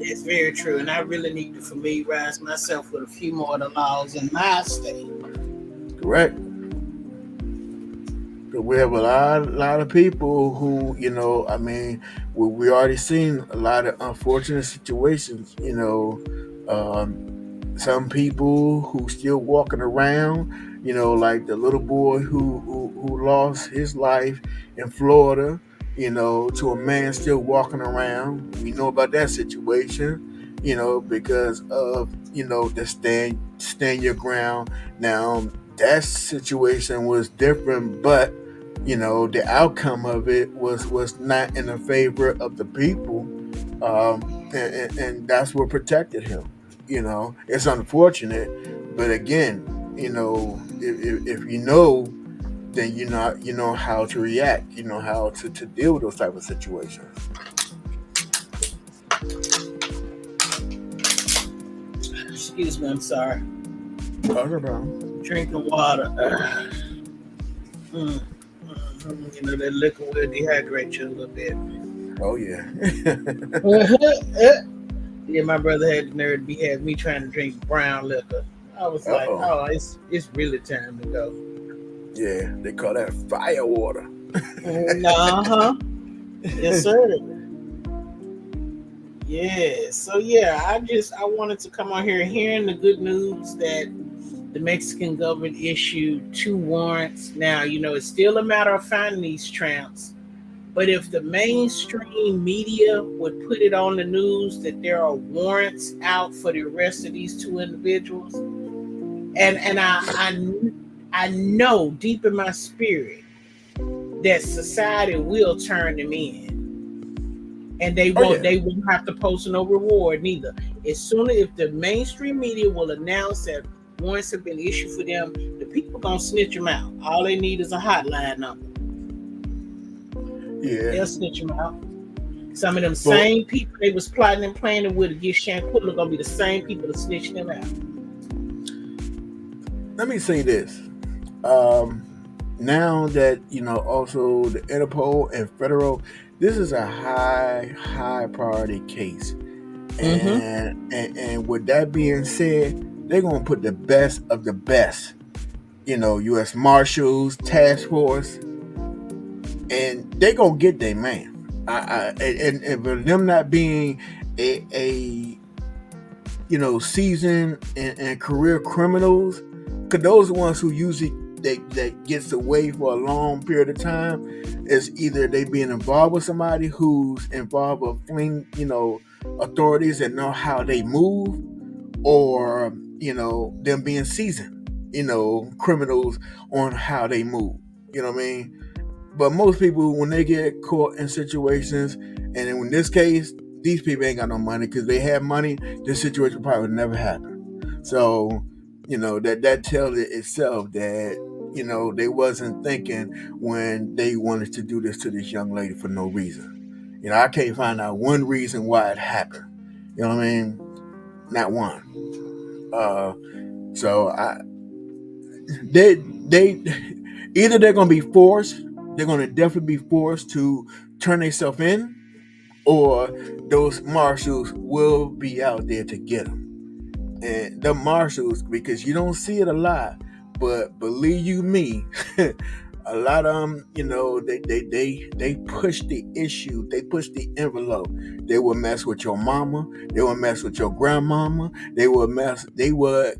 That's very true. And I really need to familiarize myself with a few more of the laws in my state. Correct. 'Cause we have a lot of people who, I mean, we already seen a lot of unfortunate situations. Um, some people who still walking around, like the little boy who lost his life in Florida, to a man still walking around. We know about that situation, because of the stand your ground. Now that situation was different, but the outcome of it was not in the favor of the people, and that's what protected him. It's unfortunate, but again, if you know, then you know how to react. You know how to deal with those type of situations. Excuse me, I'm sorry. Oh, no problem. Drinking water. Mm, you know, that liquor will dehydrate you a little bit. Oh yeah. Yeah, my brother had the nerve to be had me trying to drink brown liquor. I was Uh like, oh. oh, it's really time to go. Yeah, they call that fire water. Uh huh. Yes, sir. Yeah. So yeah, I wanted to come on here hearing the good news that the Mexican government issued two warrants. Now, you know, it's still a matter of finding these tramps. But if the mainstream media would put it on the news that there are warrants out for the arrest of these two individuals, and I know deep in my spirit that society will turn them in, and Oh yeah. they won't have to post no reward neither. As soon as if the mainstream media will announce that warrants have been issued for them, the people gonna snitch them out. All they need is a hotline number. Yeah. They'll snitch them out. Some of them But same people they was plotting and planning with to get Shanquilla are gonna be the same people that snitch them out. let me say this. Um, Now that also the Interpol and federal, this is a high priority case, Mm-hmm. and with that being said, they're gonna put the best of the best. U.S. Marshals, task force, and they gonna get their man. And for them not being a seasoned and career criminals, because those are the ones who usually that gets away for a long period of time, is either they being involved with somebody who's involved with fleeing, authorities and know how they move, or them being seasoned, criminals on how they move. You know what I mean? But most people, when they get caught in situations, and in this case, these people ain't got no money, because they have money, this situation probably would never happen. So, that tells it itself that they wasn't thinking when they wanted to do this to this young lady for no reason. I can't find out one reason why it happened. You know what I mean? Not one. Uh, so they either they're gonna be forced, they're gonna definitely be forced to turn themselves in, or those marshals will be out there to get them. And the marshals, because you don't see it a lot, but believe you me, a lot of them, they push the issue, they push the envelope. They will mess with your mama, they will mess with your grandmama, they will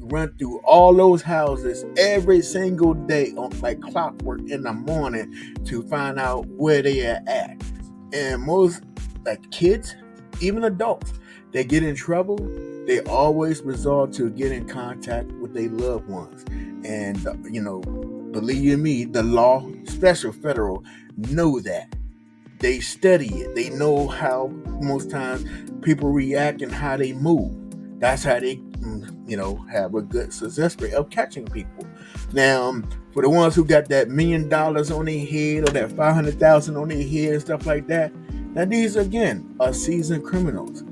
run through all those houses every single day on like clockwork in the morning to find out where they are at. And most, like, kids, even adults, they get in trouble, they always resort to get in contact with their loved ones. And believe you me, the law, special federal, know that. They study it. They know how most times people react and how they move. That's how they, have a good success rate of catching people. Now, for the ones who got that $1 million on their head, or that 500,000 on their head and stuff like that, now these again are seasoned criminals.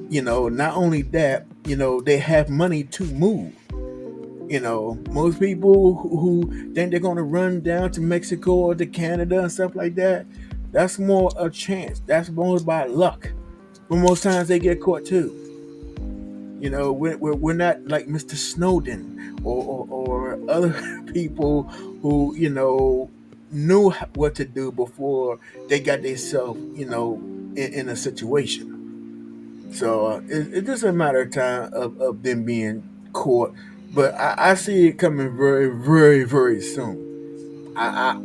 Not only that, they have money to move. Most people who think they're going to run down to Mexico or to Canada and stuff like that, that's more a chance. That's more by luck. But most times they get caught too. We're not like Mr. Snowden, or other people who, knew what to do before they got themselves, in a situation. So it's just a matter of time of them being caught. But I see it coming very, very, very soon. I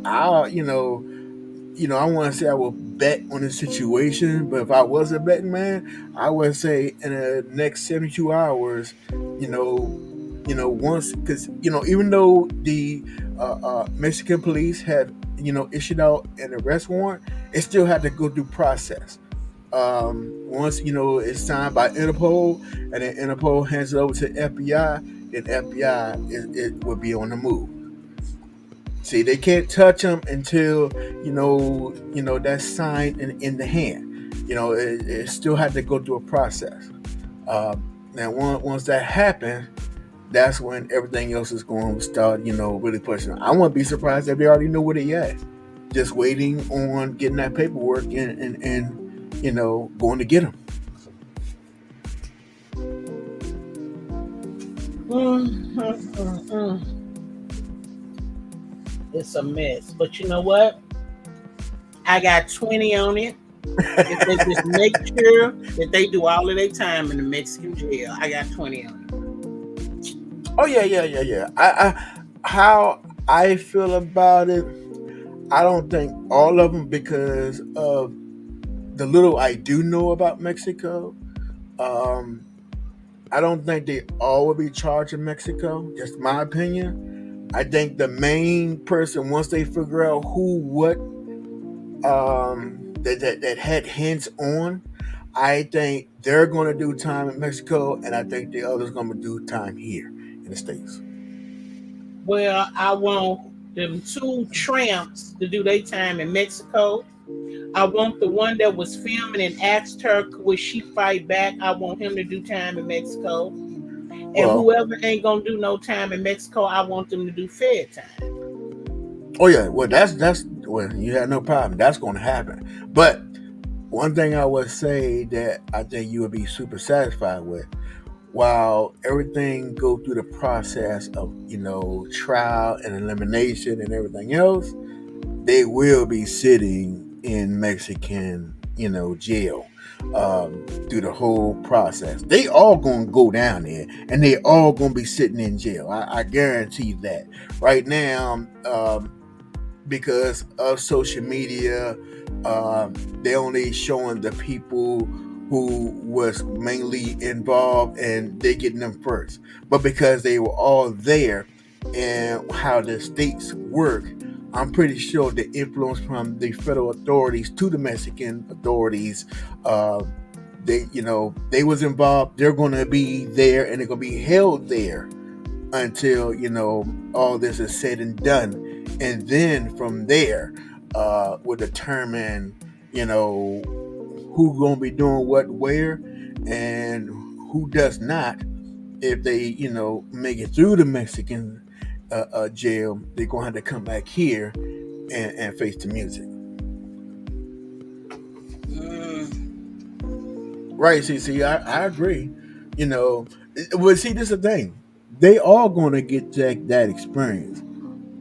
want to say I will bet on the situation, but if I was a betting man, I would say in the next 72 hours, once, because even though the Mexican police had issued out an arrest warrant, it still had to go through process. Once it's signed by Interpol, and then Interpol hands it over to FBI, then FBI it will be on the move. See, they can't touch them until that's signed in the hand. It still had to go through a process. Now, once that happens, that's when everything else is going to start, really pushing. I wouldn't be surprised if they already know where they at, just waiting on getting that paperwork and going to get them. Mm. It's a mess. But you know what? I got 20 on it. If they just make sure that they do all of their time in the Mexican jail, I got 20 on Oh yeah, yeah, yeah, yeah. How I feel about it, I don't think all of them, because of the little I do know about Mexico. Um, I don't think they all will be charged in Mexico. Just my opinion. I think the main person, once they figure out who, what, that had hands on, I think they're going to do time in Mexico, and I think the others going to do time here in the states. it. Well, I want them two tramps to do their time in Mexico. I want the one that was filming and asked her would she fight back. I want him to do time in Mexico. And Well, whoever ain't gonna do no time in Mexico, I want them to do Fed time. oh yeah, well that's well, you had no problem. That's going to happen. But one thing I would say that I think you would be super satisfied with, while everything go through the process of trial and elimination and everything else, they will be sitting in Mexican jail through the whole process. They all gonna go down there, and they all gonna be sitting in jail. I guarantee that. Right now, because of social media, they only showing the people who was mainly involved, and they getting them first. But because they were all there, and how the states work, I'm pretty sure the influence from the federal authorities to the Mexican authorities, uh, they was involved. They're going to be there, and they're going to be held there until all this is said and done, and then from there, will determine who gonna be doing what where, and who does not. If they make it through the Mexican jail, they're gonna have to come back here and face the music. Mm. Right? See, I agree. You know, well, see, this is the thing. They all gonna get that experience.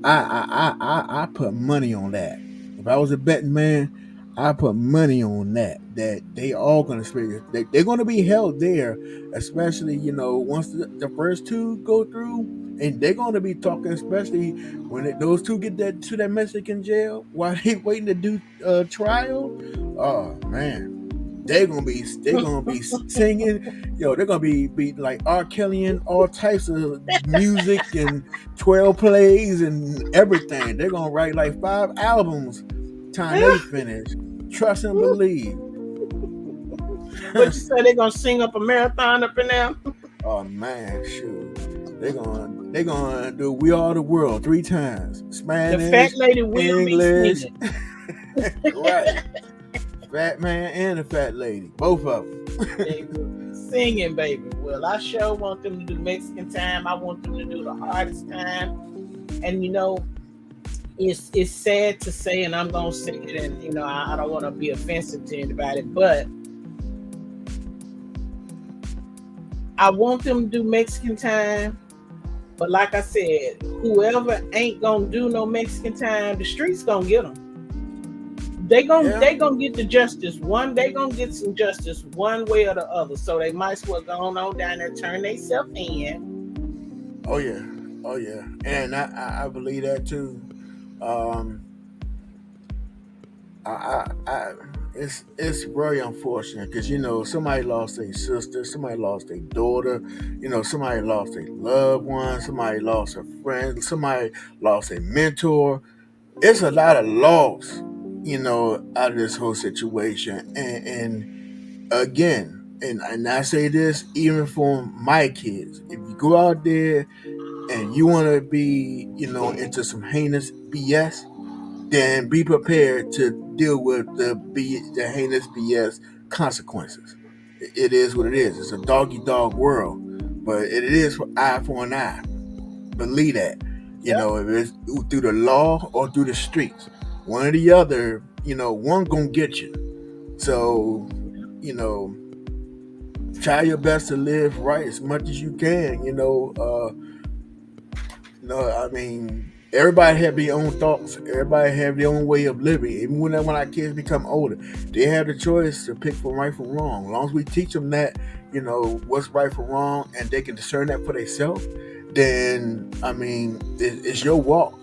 I put money on that. If I was a betting man, I put money on that. That they all gonna experience. They're gonna be held there, especially once the first two go through, and they're gonna be talking, especially when those two get that to that Mexican jail while they waiting to do trial. Oh man. They're gonna be singing, they're gonna be like R. Kelly and all types of music and 12 plays and everything. They're gonna write like 5 albums time they finish. Trust and believe. What you say they gonna sing up a marathon up in there? Oh man, shoot. They're gonna do We Are the World 3 times. The fat Spanish, lady will be English. singing. Right. Fat man and the fat lady. Both of them. They will be singing, baby. Well, I sure want them to do Mexican time. I want them to do the hardest time. And it's sad to say, and I'm gonna say it, and I don't want to be offensive to anybody, but I want them to do Mexican time. But like I said, whoever ain't gonna do no Mexican time, the streets gonna get them. They gonna get the justice. They gonna get some justice one way or the other. So they might as well go on down there, turn themselves in. Oh yeah, oh yeah, and I believe that too. Um, I it's very unfortunate because somebody lost their sister, somebody lost their daughter, somebody lost their loved one, somebody lost a friend, somebody lost a mentor. It's a lot of loss, out of this whole situation, and again, and I say this even for my kids. If you go out there and you want to be, into some heinous BS, then be prepared to deal with the heinous BS consequences. It is what it is. It's a doggy dog world. but it is for eye for an eye. Believe that. Yep. If it's through the law or through the streets, one or the other, one gonna get you. So, you know, try your best to live right as much as you can. I mean, everybody have their own thoughts. Everybody have their own way of living. Even when our kids become older, they have the choice to pick from right from wrong. As long as we teach them that, what's right from wrong, and they can discern that for themselves, then I mean, it's your walk.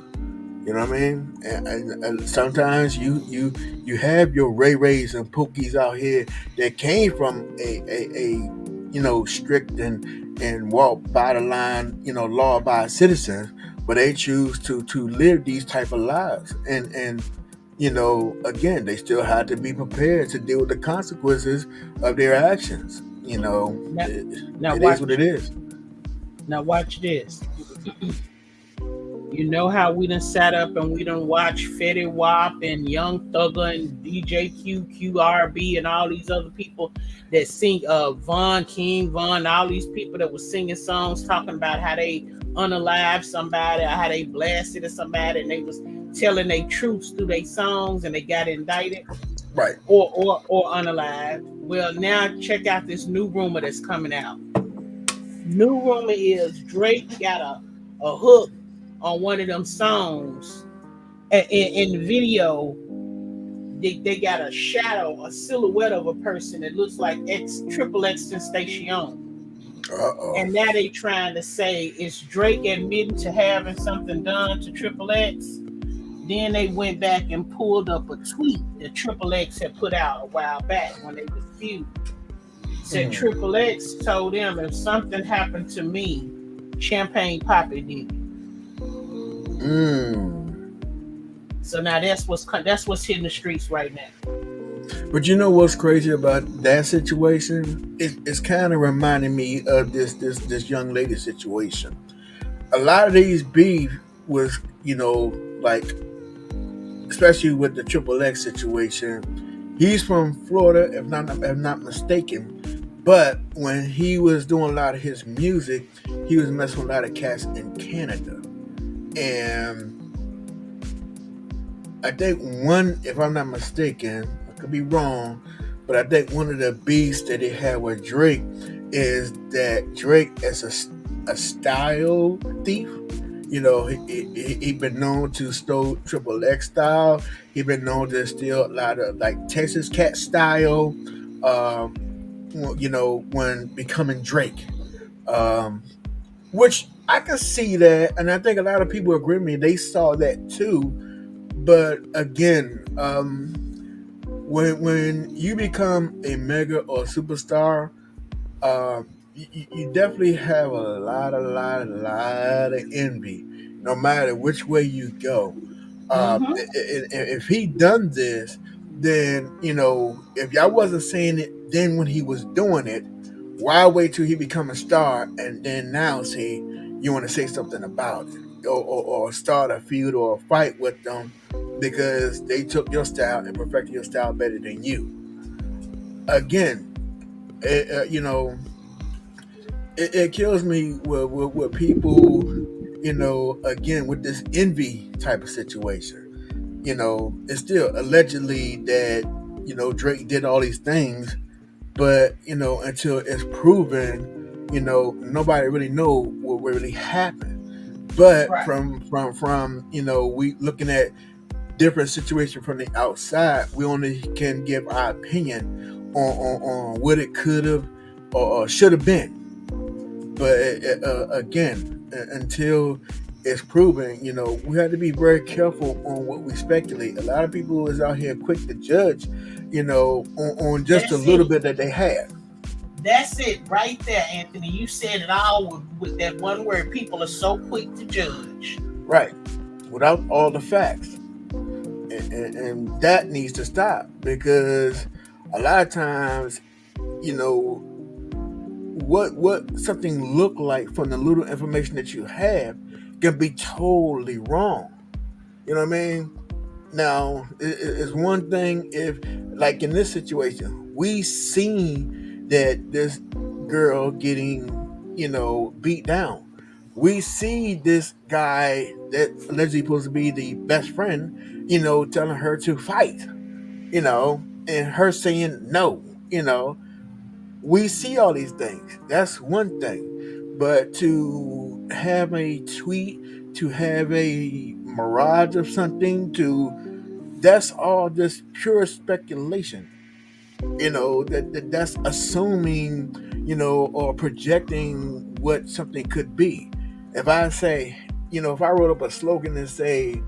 You know what I mean? And sometimes you have your Ray Rays and Pookies out here that came from a strict and walk by the line, law abiding citizens, but they choose to live these type of lives. And again, they still have to be prepared to deal with the consequences of their actions. Now, now It is what watch. it is. Now watch this. You know how we done sat up and we done watched Fetty Wap and Young Thugger and DJ QRB and all these other people that sing Von King, Von, all these people that were singing songs talking about how they unalive somebody or how they blasted at somebody and they was telling their truths through their songs and they got indicted Right. or unalive. Well, now check out this new rumor that's coming out. New rumor is Drake got a hook on one of them songs. In the video, they got a shadow, a silhouette of a person that looks like X Station. Uh-oh. And now they trying to say it's Drake admitting to having something done to Triple X. Then they went back and pulled up a tweet that Triple X had put out a while back when they was feud. Said Triple X told them if something happened to me, Champagne Poppy did it. So now that's what's hitting the streets right now. But you know what's crazy about that situation? It's kind of reminding me of this young lady situation. A lot of these beef was, like, especially with the Triple X situation. He's from Florida, if not mistaken. But when he was doing a lot of his music, he was messing with a lot of cats in Canada. And I think one, if I'm not mistaken, I could be wrong, but I think one of the beefs that they had with Drake is that Drake is a style thief. He been known to steal Triple X style. He been known to steal a lot of like Texas Cat style. When becoming Drake, which I can see that, and I think a lot of people agree with me. They saw that too, but again, when you become a mega or superstar, you definitely have a lot of envy, no matter which way you go. If he done this, then if y'all wasn't saying it then when he was doing it, why wait till he become a star and then now say you want to say something about it or start a feud or a fight with them because they took your style and perfected your style better than you? Again, it kills me with people, again, with this envy type of situation. It's still allegedly that, Drake did all these things, but, until it's proven, nobody really know what really happened. But Right. from we looking at different situations from the outside, we only can give our opinion on what it could have or should have been. But again, until it's proven, we have to be very careful on what we speculate. A lot of people is out here quick to judge, on just That's a little it. bit that they have. That's it right there, Anthony. You said it all with that one word. People are so quick to judge. Right. Without all the facts. And that needs to stop because a lot of times, what something look like from the little information that you have can be totally wrong. You know what I mean? Now, it's one thing if, like in this situation, we seen that this girl getting beat down. We see this guy that allegedly supposed to be the best friend, telling her to fight, and her saying no. We see all these things. That's one thing. But to have a tweet, to have a mirage of something, that's all just pure speculation. That's assuming, or projecting what something could be. If I say, if I wrote up a slogan and say,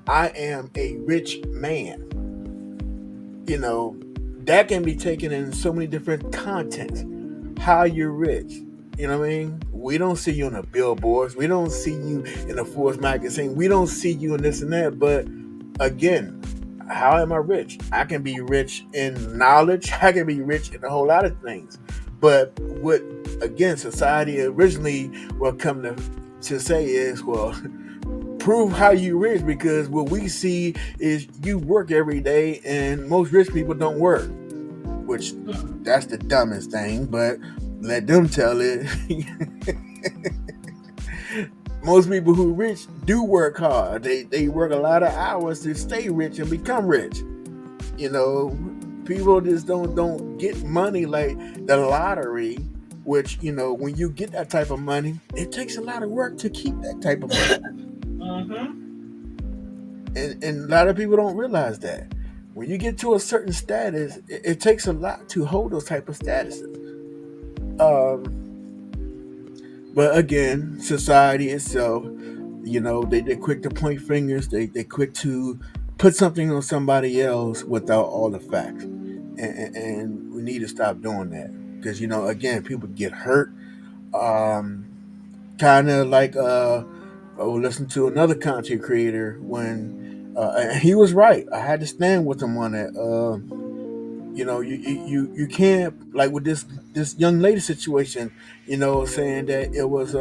I am a rich man, you know, that can be taken in so many different contexts. How you're rich. You know what I mean? We don't see you on the billboards. We don't see you in the Forbes magazine. We don't see you in this and that. But again, how am I rich? I can be rich in knowledge. I can be rich in a whole lot of things. But what, again, society originally will come to say is, well, prove how you rich, because what we see is you work every day and most rich people don't work, which that's the dumbest thing, but let them tell it. Most people who rich do work hard. They work a lot of hours to stay rich and become rich. People just don't get money like the lottery, which, when you get that type of money, it takes a lot of work to keep that type of money. And a lot of people don't realize that. When you get to a certain status, it takes a lot to hold those type of statuses. But again, society itself, they're quick to point fingers. They're quick to put something on somebody else without all the facts. And we need to stop doing that. Because, again, people get hurt. Kind of like, listen to another content creator when he was right. I had to stand with him on that. You can't, like with this young lady situation, saying that it was a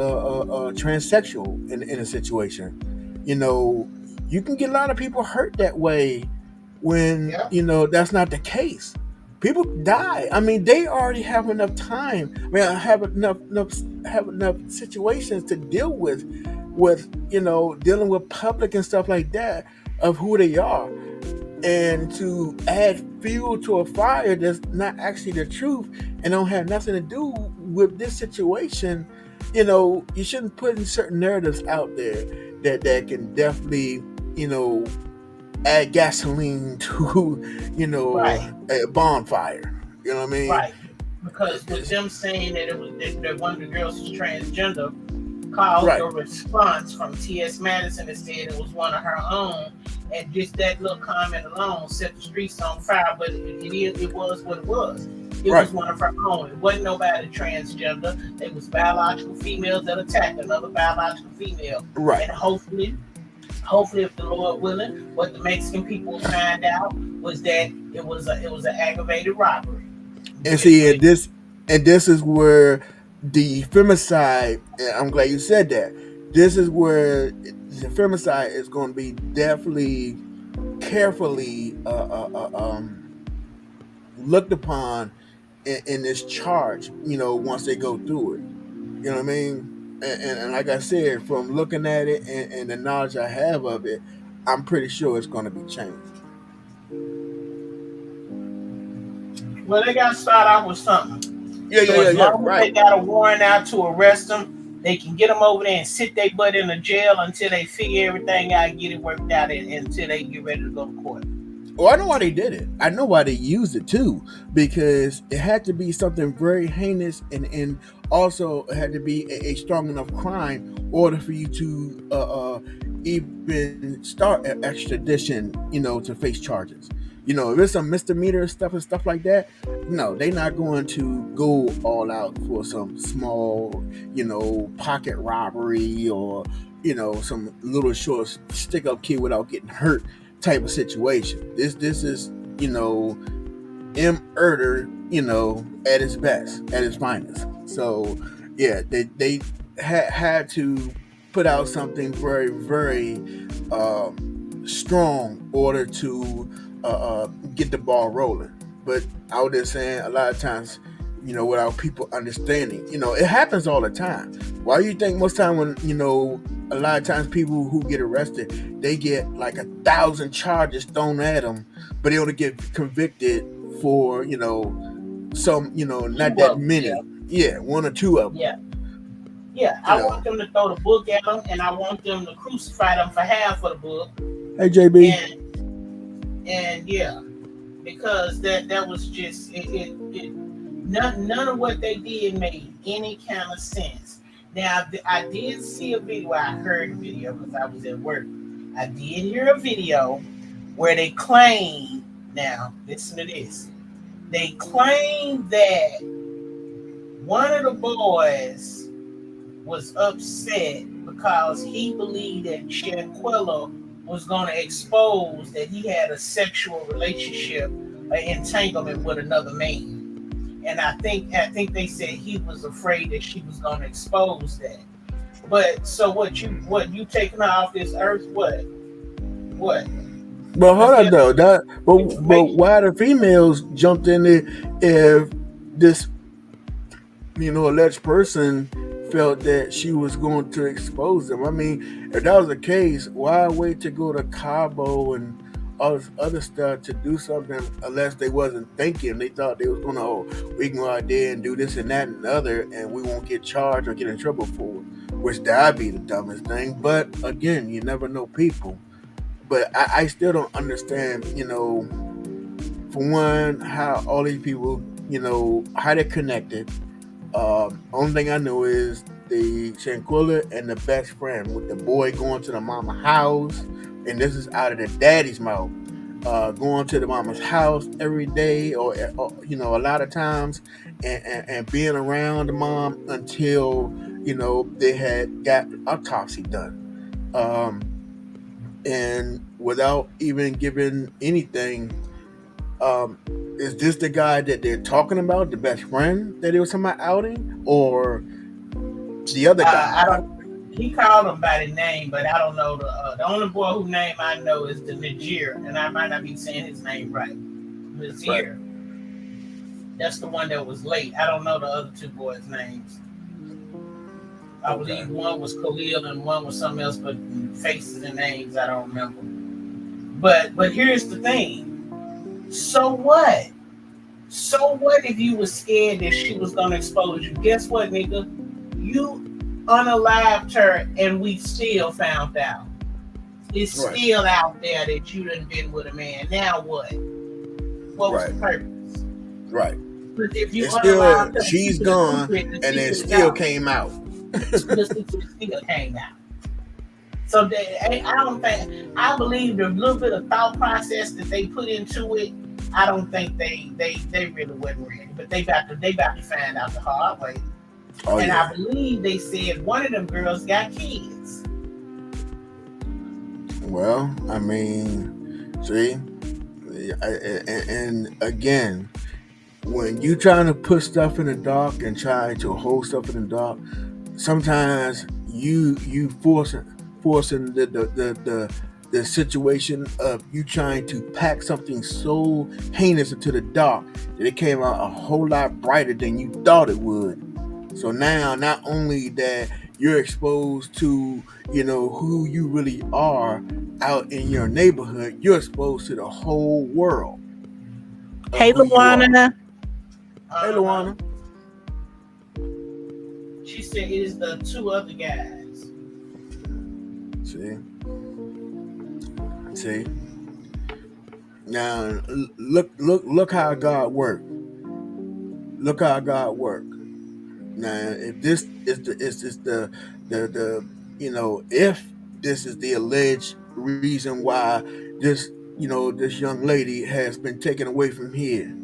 transsexual in a situation. You can get a lot of people hurt that way when that's not the case. People die. I mean, they already have enough time. I mean, have enough situations to deal with dealing with public and stuff like that of who they are, and to add fuel to a fire that's not actually the truth and don't have nothing to do with this situation. You shouldn't put in certain narratives out there that can definitely add gasoline to Right. a bonfire. You know what I mean? Right. Because with them saying that it was that one of the girls was transgender, caused Right. a response from T.S. Madison that said it was one of her own, and just that little comment alone set the streets on fire. But it was what it was. It Right. was one of her own. It wasn't nobody transgender. It was biological females that attacked another biological female. Right. And hopefully, if the Lord willing, what the Mexican people find out was that it was an aggravated robbery. And see, and this is where the femicide. And I'm glad you said that. This is where the femicide is going to be definitely carefully looked upon in this charge. Once they go through it. You know what I mean? And like I said, from looking at it and the knowledge I have of it, I'm pretty sure it's going to be changed. Well, they got to start out with something. Yeah, So yeah, yeah, as yeah. long as they Right. got a warrant out to arrest them, they can get them over there and sit their butt in the jail until they figure everything out and get it worked out, and until they get ready to go to court. Oh, I know why they did it. I know why they used it too, because it had to be something very heinous, and also it had to be a strong enough crime in order for you to even start an extradition, to face charges. If it's some misdemeanor stuff and stuff like that, no, they're not going to go all out for some small, pocket robbery, or some little short stick up kid without getting hurt type of situation. This is murder, at its best, at its finest. So yeah, they had to put out something very, very strong in order to get the ball rolling. But I was just saying, a lot of times, without people understanding. It happens all the time. Why do you think most time when, a lot of times people who get arrested, they get like 1,000 charges thrown at them, but they only get convicted for, some, not Two that of them, yeah, many. Yeah, one or two of them. yeah, yeah. You I know. want them to throw the book at them, and I want them to crucify them for half of the book, Hey JB. and yeah, because that was just it none of what they did made any kind of sense. Now I did see a video. I heard a video because I was at work. I did hear a video where they claim. Now listen to this. They claim that one of the boys was upset because he believed that Shanquella was going to expose that he had a sexual relationship, an entanglement with another man. And I think they said he was afraid that she was going to expose that. But so what you taking her off this earth? What? But hold on though, but Information. why the females jumped in it if this alleged person felt that she was going to expose them? I mean, if that was the case, why wait to go to Cabo and all this other stuff to do something unless they wasn't thinking? They thought they was gonna, we can go out there and do this and that and the other, and we won't get charged or get in trouble for it, which that'd be the dumbest thing. But again, you never know people. But I still don't understand, for one, how all these people, how they're connected. Only thing I know is the Shanquilla and the best friend with the boy going to the mama house, and this is out of the daddy's mouth. Going to the mama's house every day, or a lot of times, and being around the mom until they had got autopsy done. And without even giving anything, is this the guy that they're talking about, the best friend that they was talking about outing, or the other I guy? don't. He called him by the name, but I don't know the only boy whose name I know is the Najir, and I might not be saying his name right. Right. Nazir. That's the one that was late. I don't know the other two boys' names. I Okay. believe one was Khalil and one was something else, but faces and names I don't remember. But here's the thing. So what? So what if you was scared that she was gonna expose you? Guess what, nigga? You unalived her and we still found out. It's Right. still out there that you done been with a man. Now what? What was the Right. purpose? Right. But if you It's still, unalived her, she's keep it a gone, secret, and the it secret is still out. came out. The secret still came out. So I don't think, I believe the little bit of thought process that they put into it. I don't think they really wasn't ready, but they about to find out the hard way. Oh And yeah. I believe they said one of them girls got kids. Well, I mean, see, and again, when you trying to put stuff in the dark and try to hold stuff in the dark, sometimes you forcing the situation of you trying to pack something so heinous into the dark that it came out a whole lot brighter than you thought it would. So now, not only that you're exposed to, who you really are out in your neighborhood, you're exposed to the whole world of Hey, who you are. Luana. Hey, Uh-huh. Luana. She said it is the two other guys. See. Now, look how God worked. Look how God worked. Now, if this is the if this is the alleged reason why this young lady has been taken away from here,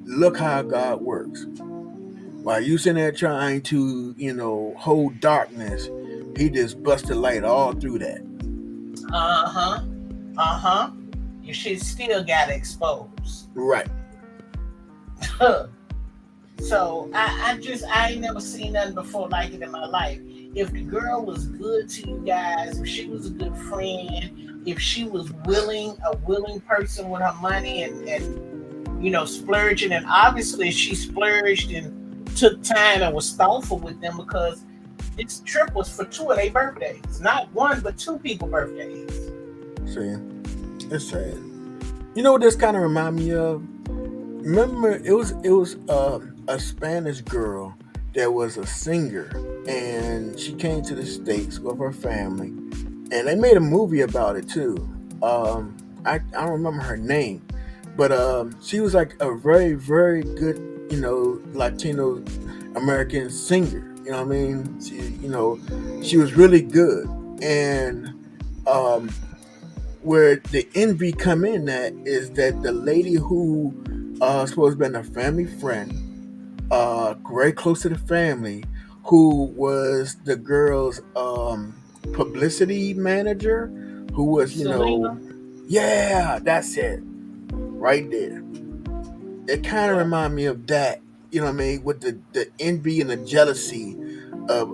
look how God works. While you sitting there trying to hold darkness, He just busted light all through that. Uh-huh. Uh-huh. You should still got exposed. Right. So I ain't never seen nothing before like it in my life. If the girl was good to you guys, if she was a good friend, if she was a willing person with her money and splurging. And obviously she splurged and took time and was thoughtful with them because this trip was for two of their birthdays, not one but two people birthdays. See, it's sad. You know what this kind of remind me of? Remember, it was a Spanish girl that was a singer, and she came to the states with her family, and they made a movie about it too. I don't remember her name, but she was like a very very good Latino American singer. You know what I mean? She was really good, and um, where the envy come in at is that the lady who supposed to been a family friend, very close to the family, who was the girl's publicity manager, who was, Selena. yeah, that's it, right there. It kind of Yeah. remind me of that, you know what I mean, with the envy and the jealousy of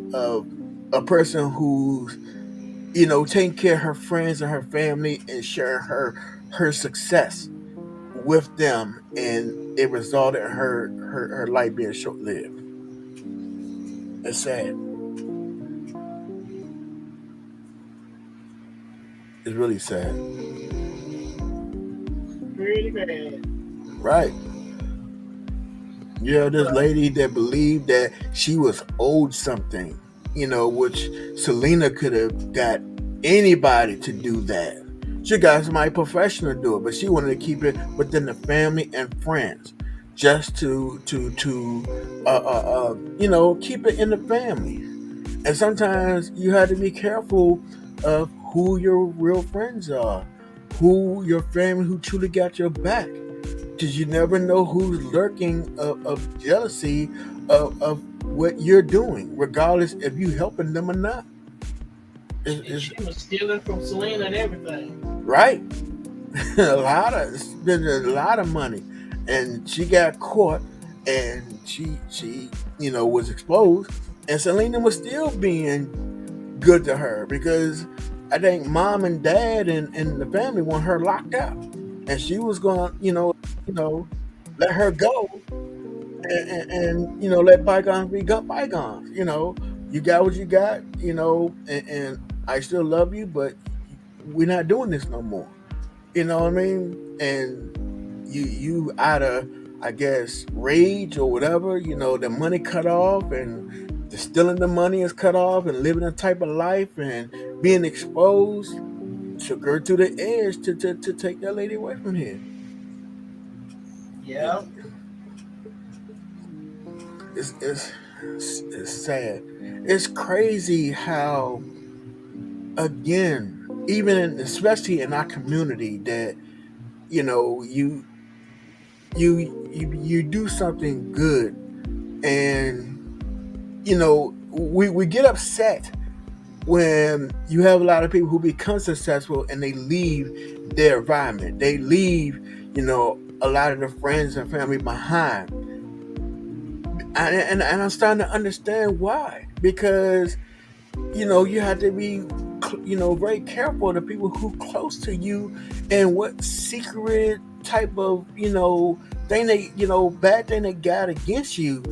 a person who's, taking care of her friends and her family and sharing her success with them, and it resulted in her life being short lived. It's sad. It's really sad. Pretty bad. Right. Yeah, this But lady that believed that she was owed something, which Selena could have got anybody to do that. She got somebody professional to do it, but she wanted to keep it within the family and friends, just to keep it in the family. And sometimes you have to be careful of who your real friends are, who your family who truly got your back, because you never know who's lurking of jealousy of what you're doing, regardless if you helping them or not. and It's she was stealing from Selena and everything. right. A lot of spending a lot of money, and she got caught, and she was exposed, and Selena was still being good to her because I think mom and dad and the family want her locked up, and she was going to you know let her go, and let bygones be bygones. You got what you got, and I still love you, but we're not doing this no more. You know what I mean? And you out of, I guess, rage or whatever, the money cut off, and the stealing the money is cut off, and living a type of life and being exposed took her to the edge to take that lady away from here. Yeah. It's sad. It's crazy how, again, even especially in our community, that you know you you do something good, and we get upset when you have a lot of people who become successful and they leave their environment, they leave a lot of their friends and family behind, and I'm starting to understand why, because you have to be very careful of the people who close to you, and what secret type of thing they bad thing they got against you,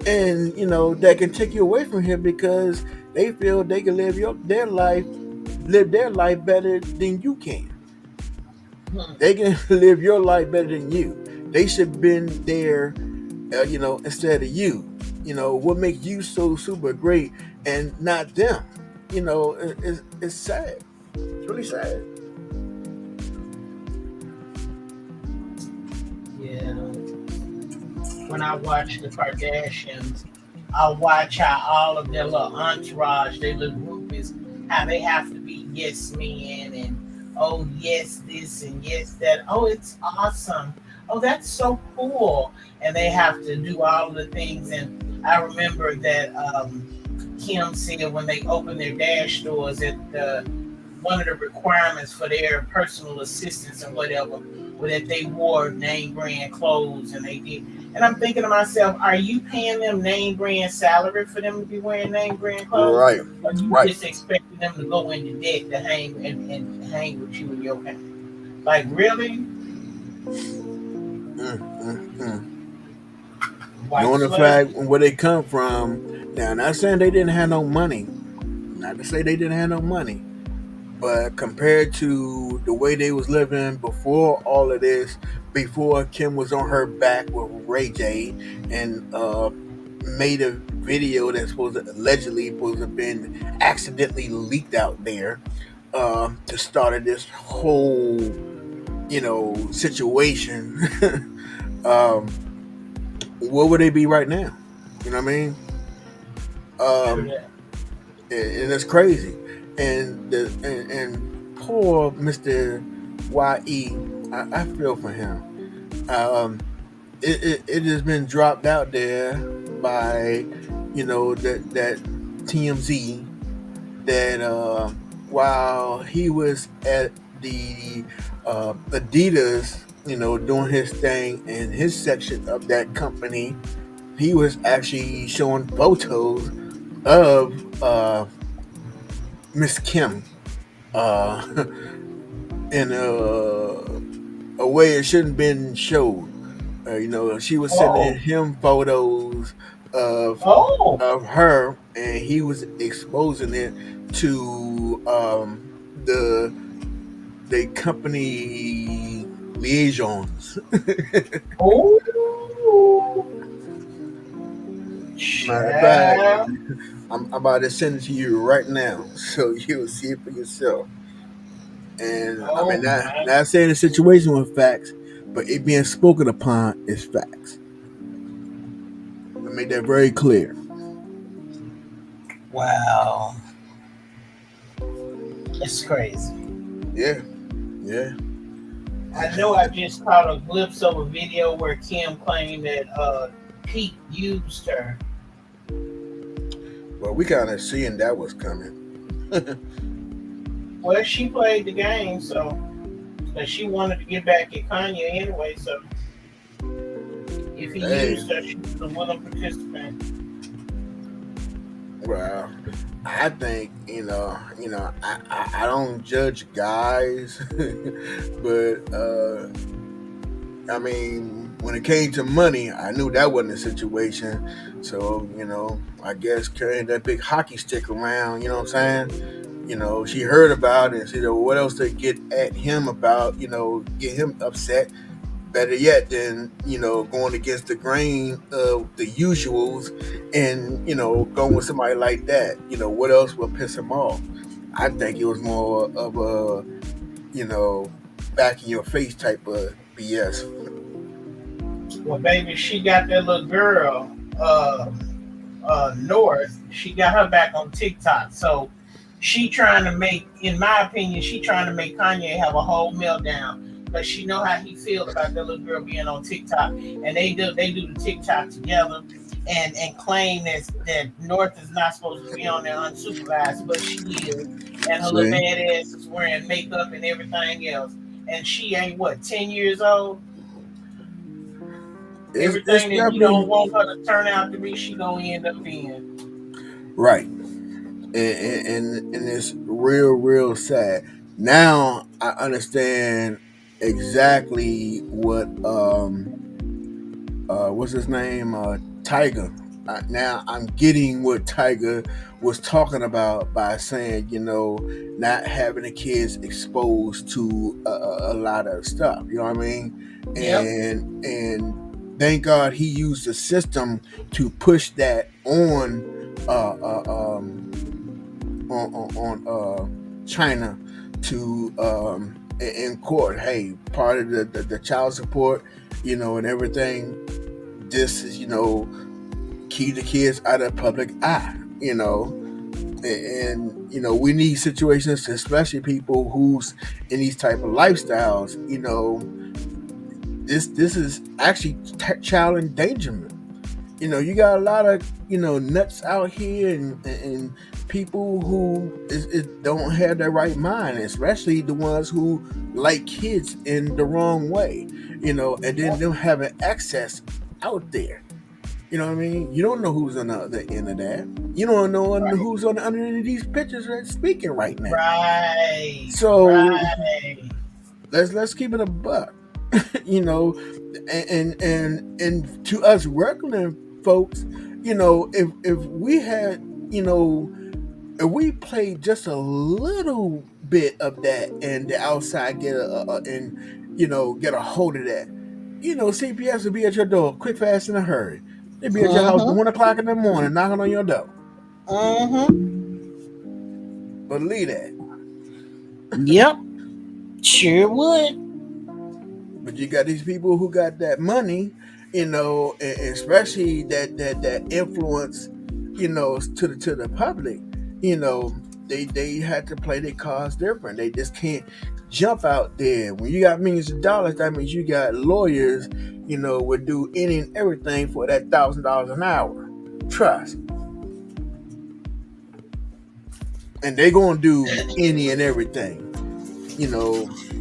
and that can take you away from him because they feel they can live their life better than you can. Hmm. They can live your life better than you. They should have been there, instead of you. What makes you so super great and not them? It's sad. It's really sad. Yeah. When I watch the Kardashians, I watch how all of their little entourage, their little groupies, how they have to be yes men and oh yes this and yes that. Oh, it's awesome. Oh, that's so cool. And they have to do all of the things. And I remember that Kim said when they opened their dash doors that one of the requirements for their personal assistants and whatever was that they wore name brand clothes and they did. And I'm thinking to myself, are you paying them name brand salary for them to be wearing name brand clothes? Right, Or you right. just expecting them to go into debt to hang and hang with you and your family? Like really? Mm. White Knowing the slavery. fact where they come from. Now, not saying they didn't have no money. Not to say they didn't have no money. But compared to the way they was living before all of this, before Kim was on her back with Ray J and made a video that's supposed to have been accidentally leaked out there to start this whole situation. um, what would they be right now? You know what I mean? True Um, that. and it's crazy. And poor Mister I feel for him. Um, it has been dropped out there by that TMZ that while he was at the Adidas, doing his thing in his section of that company, he was actually showing photos of Miss Kim uh, in a way it shouldn't been showed. She was sending Oh, him photos of oh, her, and he was exposing it to the company liaisons. oh, Matter of fact, child. I'm about to send it to you right now, so you'll see it for yourself. And I Oh mean, my. not saying the situation with facts, but it being spoken upon is facts. I made that very clear. Wow. It's crazy. Yeah, yeah. I know I just caught a glimpse of a video where Kim claimed that Pete used her. Well, we kind of seeing that was coming. Well, she played the game, so and she wanted to get back at Kanye anyway. So if he Hey, used her, she was a willing participant. well, I think I don't judge guys, but I mean, when it came to money, I knew that wasn't the situation. So I guess carrying that big hockey stick around, you know what I'm saying? She heard about it and said, well, what else to get at him about? Get him upset. Better yet than going against the grain of the usuals and going with somebody like that. What else will piss him off? I think it was more of a back in your face type of BS. Well, baby, she got that little girl, North. She got her back on TikTok. So she trying to make, in my opinion, she trying to make Kanye have a whole meltdown because she know how he feel about that little girl being on TikTok, and they do the TikTok together. And claim that North is not supposed to be on there unsupervised, but she is, and her little See, bad ass is wearing makeup and everything else, and she ain't what 10 years old. it's Everything that he don't definitely want her to turn out to be, she gonna end up being. right, and it's real sad. Now I understand exactly what what's his name, Tiger. Now I'm getting what Tiger was talking about by saying, not having the kids exposed to a lot of stuff. You know what I mean? Yep. And thank God he used the system to push that uh, uh, um, on China to in court. Hey, part of the child support, and everything. This is keep the kids out of public eye. And we need situations, especially people who's in these type of lifestyles. This is actually child endangerment. You got a lot of nuts out here and people who don't have the right mind, especially the ones who like kids in the wrong way. And then them having access out there. You know what I mean? You don't know who's on the other end of that. You don't know Right. who's on the under these pictures that's speaking right now. Right. So Right. let's keep it a buck. you know, and to us regular folks, if we had, if we played just a little bit of that and the outside get and get a hold of that, CPS would be at your door quick, fast, in a hurry. They'd be at your house Uh-huh. 1 o'clock in the morning knocking on your door. Uh-huh. Believe that. Yep. Sure would. But you got these people who got that money, and especially that influence, to the public. They had to play their cards different. They just can't jump out there. When you got millions of dollars, that means you got lawyers, would do any and everything for that $1,000 an hour. Trust. And they gonna do any and everything.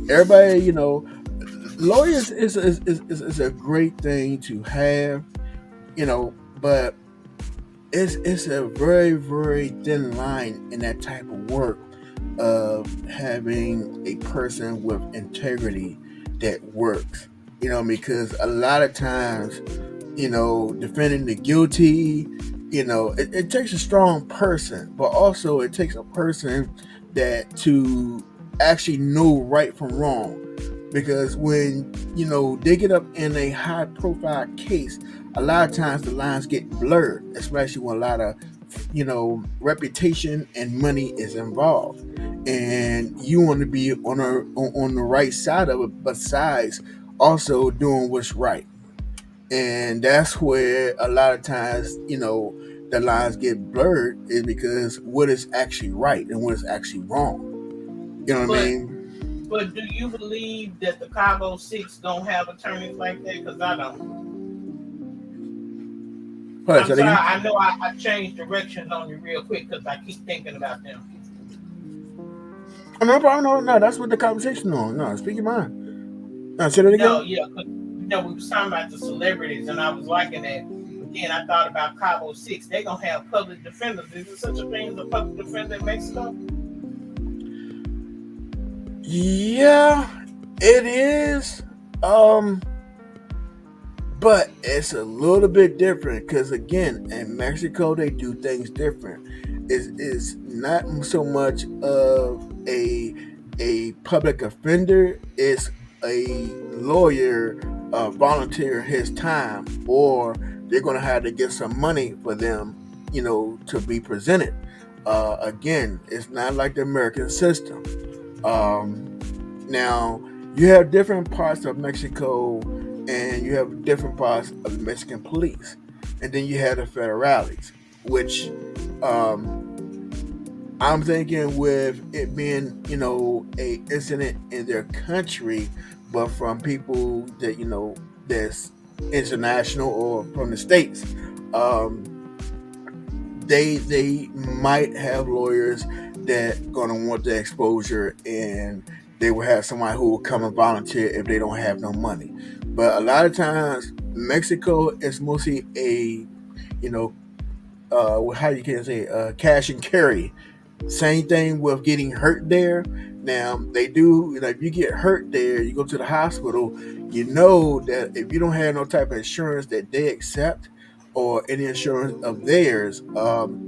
Everybody, lawyers is a great thing to have, but it's a very, very thin line in that type of work of having a person with integrity that works. Because a lot of times, defending the guilty, it takes a strong person, but also it takes a person that to actually know right from wrong. Because when they get up in a high profile case, a lot of times the lines get blurred, especially when a lot of reputation and money is involved, and you want to be on the right side of it, besides also doing what's right. And that's where a lot of times the lines get blurred, is because what is actually right and what is actually wrong. You know what I But mean? but do you believe that the Cabo Six don't have attorneys like that? Because I don't. Hold on, I'm say that sorry. again. I know I changed directions on you real quick because I keep thinking about them. Oh, no problem. No, that's what the conversation on. No, speak your mind. No, say that No, again. yeah, 'cause, we was talking about the celebrities, and I was liking that. But then I thought about Cabo Six. They gonna have public defenders. Is there such a thing as a public defender in Mexico? Yeah, it is. Um, but it's a little bit different because, again, in Mexico they do things different. It's not so much of a public offender. It's a lawyer volunteer his time, or they're going to have to get some money for them, to be presented. Again, it's not like the American system. Um, Now, you have different parts of Mexico, and you have different parts of the Mexican police, and then you have the federales, which um, I'm thinking with it being, a incident in their country, but from people that that's international or from the states. Um, they might have lawyers that gonna want the exposure, and they will have somebody who will come and volunteer if they don't have no money. But a lot of times Mexico is mostly a you know how you can say cash and carry. Same thing with getting hurt there. Now they do. If you get hurt there, you go to the hospital. You know that if you don't have no type of insurance that they accept, or any insurance of theirs,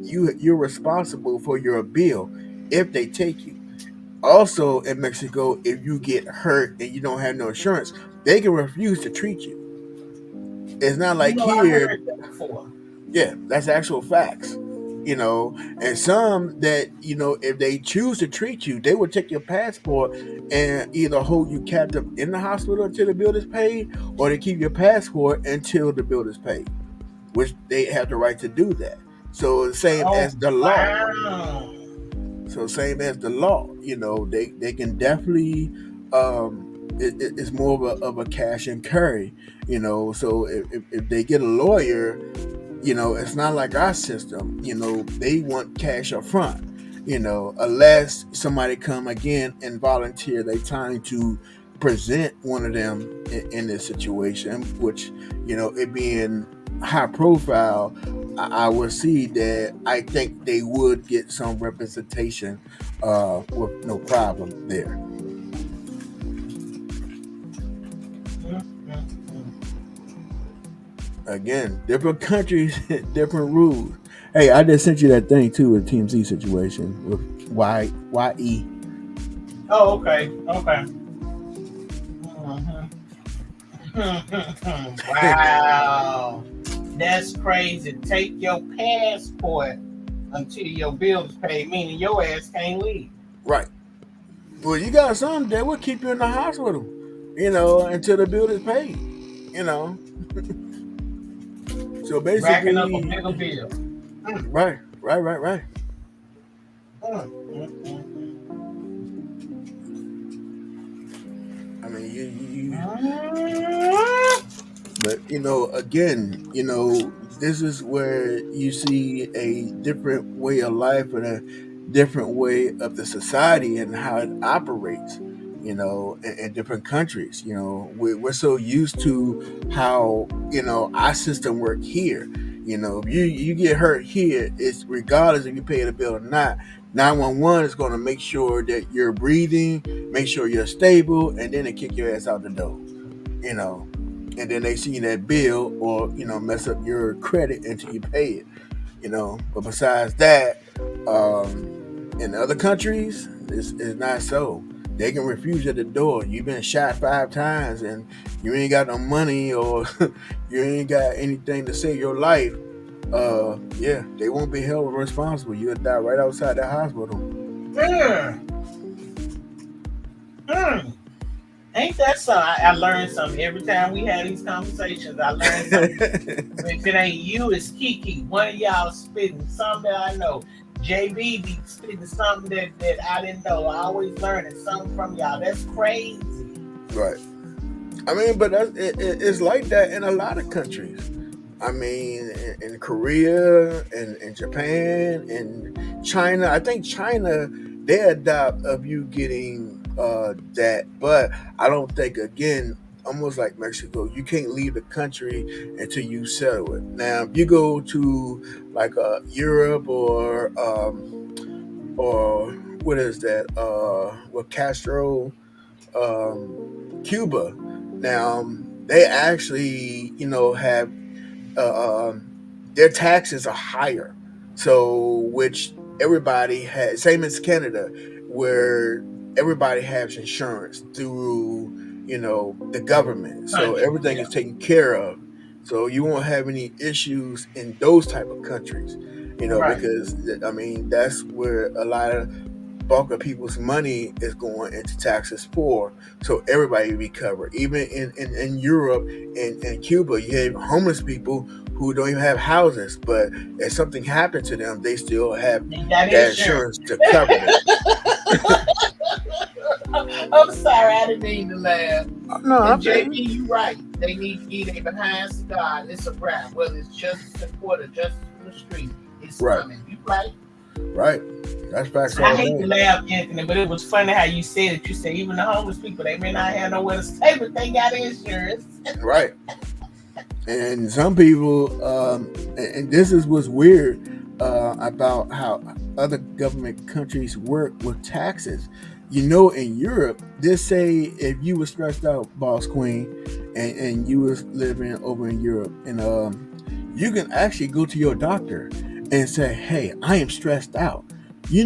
you're responsible for your bill if they take you. Also in Mexico, if you get hurt and you don't have no insurance, they can refuse to treat you. It's not like I here. heard that before. Yeah, that's actual facts. And some that if they choose to treat you, they will take your passport and either hold you captive in the hospital until the bill is paid, or they keep your passport until the bill is paid, which they have the right to do that. So the same Oh as the law. wow! So same as the law, they can definitely. It's more of a cash and carry. So if they get a lawyer, it's not like our system. They want cash up front. Unless somebody come again and volunteer their time to present one of them in this situation, which it being high profile, I would see that I think they would get some representation with no problem there. Again, different countries, different rules. Hey, I just sent you that thing too with TMZ situation with YE. Oh, okay, okay. Wow, that's crazy. Take your passport until your bills paid, meaning your ass can't leave. Right. Well, you got some that will keep you in the hospital, until the bill is paid. You know. So Racking up a basically, bigger bill. right. Mm, mm, mm, I mean, you mm. but again, this is where you see a different way of life and a different way of the society and how it operates. In different countries. We're so used to how our system work here. If you get hurt here, it's regardless if you pay the bill or not. 911 is going to make sure that you're breathing, make sure you're stable, and then they kick your ass out the door. You know, and then they see that bill or mess up your credit until you pay it. But besides that, in other countries, it's not so. They can refuse at the door. You've been shot 5 times and you ain't got no money or you ain't got anything to save your life. Yeah, they won't be held responsible. You'll die right outside the hospital. Mm, mm. Ain't that so? I learned something every time we had these conversations. I learned something. If it ain't you, it's Kiki. One of y'all spitting something that I know. JB be spitting something that I didn't know. I always learning something from y'all. That's crazy. Right. I mean, but it's like that in a lot of countries. I mean, in Korea and in Japan and China. I think China, they adopt of you getting that, but I don't think, again, almost like Mexico, you can't leave the country until you settle it. Now, if you go to like Europe or what is that? With Castro, Cuba. Now they actually, have their taxes are higher. So, which everybody has, same as Canada, where everybody has insurance through, the government. So Country, everything yeah, is taken care of. So you won't have any issues in those type of countries, right. because I mean that's where a lot of bulk of people's money is going into taxes for, so everybody be covered. Even in Europe and Cuba, you have homeless people who don't even have houses, but if something happened to them, they still have They got that insurance. insurance to cover them. I'm sorry, I didn't mean to laugh. No, I And feel JB, you. you right. They need to get their behinds to God. It's a wrap. Whether it's justice in court or justice in the street, it's Right, coming. You right. right. That's facts I all hate to day. laugh, Anthony, but it was funny how you said it. You said even the homeless people, they may not have nowhere to stay, but they got insurance. Right. And some people, and this is what's weird about how other government countries work with taxes. In Europe, they say if you were stressed out, boss queen, and you was living over in Europe, and you can actually go to your doctor and say, "Hey, I am stressed out." They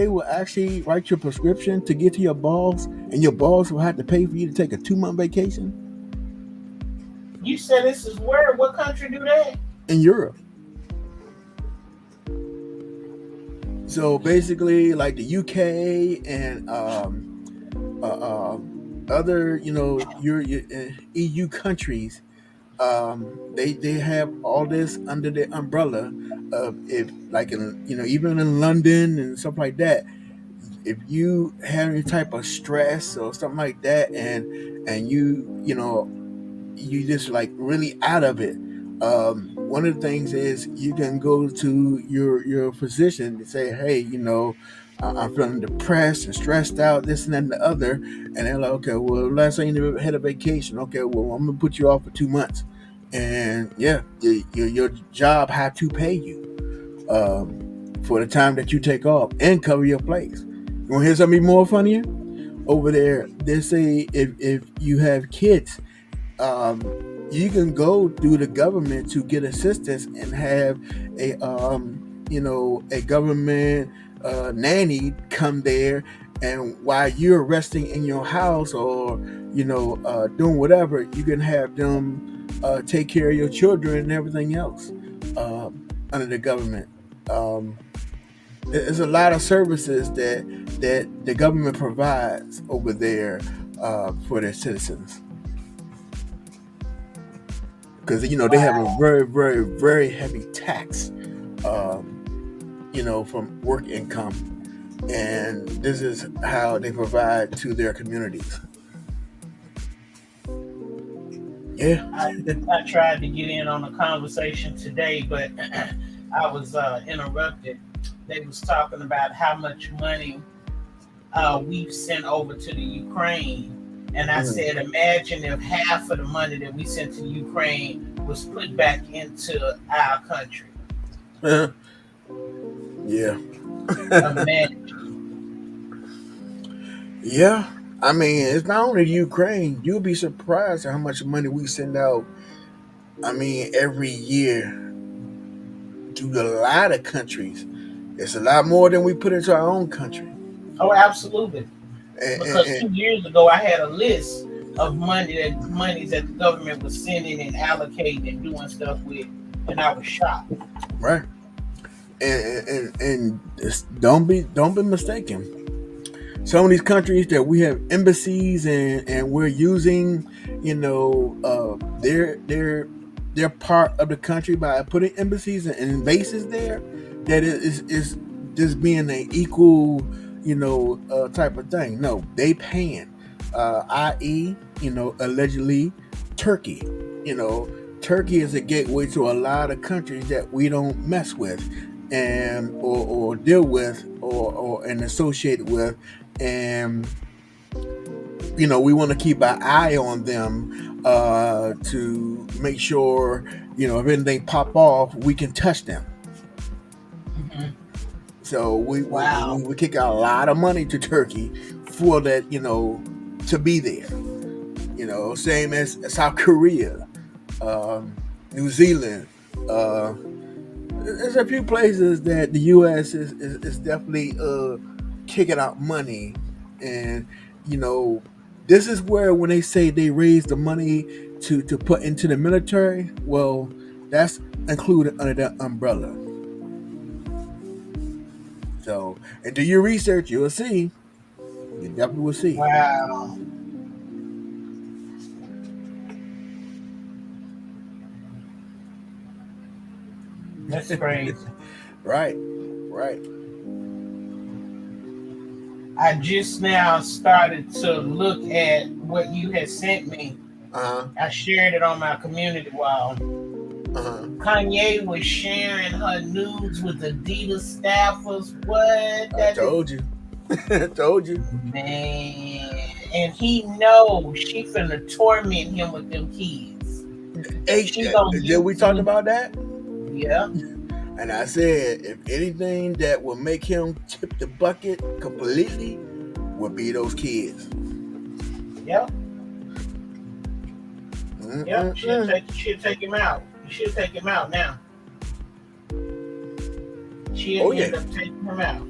will actually write your prescription to get to your boss, and your boss will have to pay for you to take a 2 month vacation You said this is where? What country do that? in Europe. So basically, like the UK and other, your EU countries, they have all this under their umbrella of, if like in even in London and stuff like that. If you have any type of stress or something like that, and you just like really out of it. One of the things is you can go to your physician and say, "Hey, I'm feeling depressed and stressed out, this and that and the other," and they're like, "Okay, well, last time you never had a vacation. Okay, well, I'm gonna put you off for 2 months, and yeah, your job have to pay you for the time that you take off and cover your place." You want to hear something more funnier? Over there, they say if you have kids, um, you can go through the government to get assistance and have a a government nanny come there, and while you're resting in your house or doing whatever, you can have them take care of your children and everything else under the government. Um, there's a lot of services that the government provides over there for their citizens, because they have a Wow. very, very, very heavy tax, from work income, and this is how they provide to their communities. Yeah. I tried to get in on the conversation today, but I was interrupted. They was talking about how much money we've sent over to the Ukraine, and I Mm. said, imagine if half of the money that we sent to Ukraine was put back into our country. Yeah. Imagine. Yeah. I mean, it's not only Ukraine. You'll be surprised at how much money we send out. I mean, every year to a lot of countries. It's a lot more than we put into our own country. Oh, absolutely. And, and, Because and 2 years ago, I had a list of monies that the government was sending and allocating and doing stuff with, and I was shocked. right. And don't be mistaken. Some of these countries that we have embassies and we're using, they're part of the country by putting embassies and bases there. That is just being an equal, type of thing. No, they paying, i.e., allegedly Turkey. You know, Turkey is a gateway to a lot of countries that we don't mess with and or deal with or and associate with, and we want to keep an eye on them to make sure if anything pop off, we can touch them. Hmm. So Wow. we kick out a lot of money to Turkey for that, to be there. Same as South Korea, New Zealand. Uh, there's a few places that the U.S. is definitely kicking out money, and you know this is where when they say they raise the money to put into the military, well, that's included under that umbrella. So, and do your research, you'll see. You definitely will see. Wow. That's crazy. Right, right. I just now started to look at what you had sent me. Uh huh. I shared it on my community wall. Uh huh. Kanye was sharing her nudes with Adidas staffers. What? I That is, told you. I told you. man. And he knows she finna torment him with them kids. Hey, She gonna did use we talk them. about that? Yeah. And I said, if anything that will make him tip the bucket completely would be those kids. Yep. Yep. Mm-mm-mm. She'll take him out. She'll take him out now. Oh She'll yeah. end up taking him out.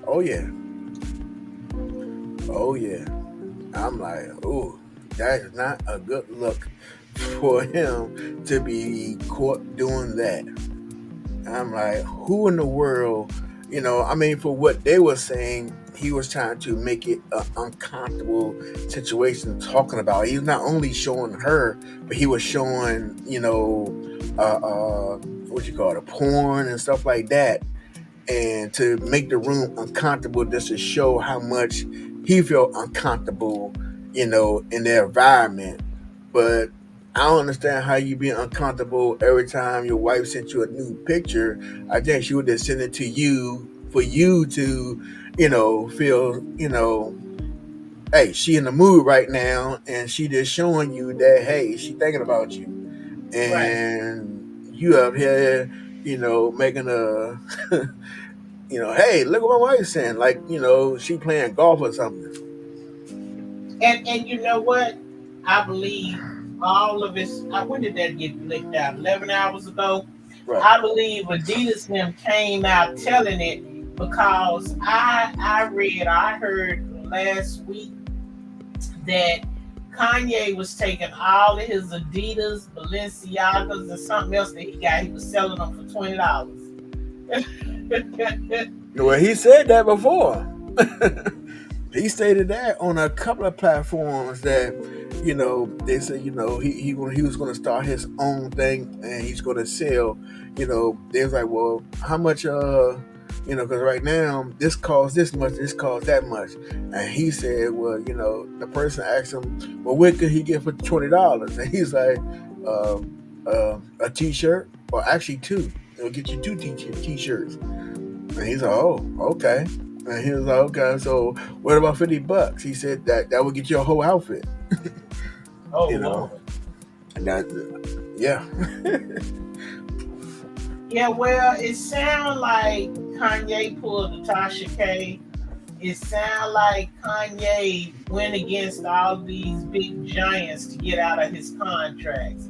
Oh yeah. Oh yeah. I'm like, ooh, that is not a good look for him to be caught doing that. I'm like, who in the world, I mean, for what they were saying, he was trying to make it an uncomfortable situation talking about. He was not only showing her, but he was showing, what you call it, porn and stuff like that. And to make the room uncomfortable just to show how much he felt uncomfortable, in their environment. But I don't understand how you be uncomfortable every time your wife sent you a new picture. I think she would just send it to you for you to, feel, hey, she in the mood right now, and she just showing you that, hey, she thinking about you, Right. and you up here, making a, hey, look what my wife's saying, like, she playing golf or something. And you know what? I believe. all of his. When did that get leaked out? 11 hours ago. Right. I believe Adidas them came out telling it because I heard last week that Kanye was taking all of his Adidas, Balenciagas, and something else that he got. He was selling them for $20. Well, he said that before. He stated that on a couple of platforms that, they said, he was going to start his own thing and he's going to sell. They was like, well, how much, because right now this costs this much, this costs that much. And he said, well, the person asked him, well, what could he get for $20? And he's like, a t-shirt, or actually two. It'll get you two t-shirts. And he's like, oh, okay. And he was like, okay, so what about $50? He said that would get you a whole outfit. Oh, Lord. And that, yeah. Yeah, well, it sounds like Kanye pulled the Tasha K. It sounds like Kanye went against all these big giants to get out of his contracts.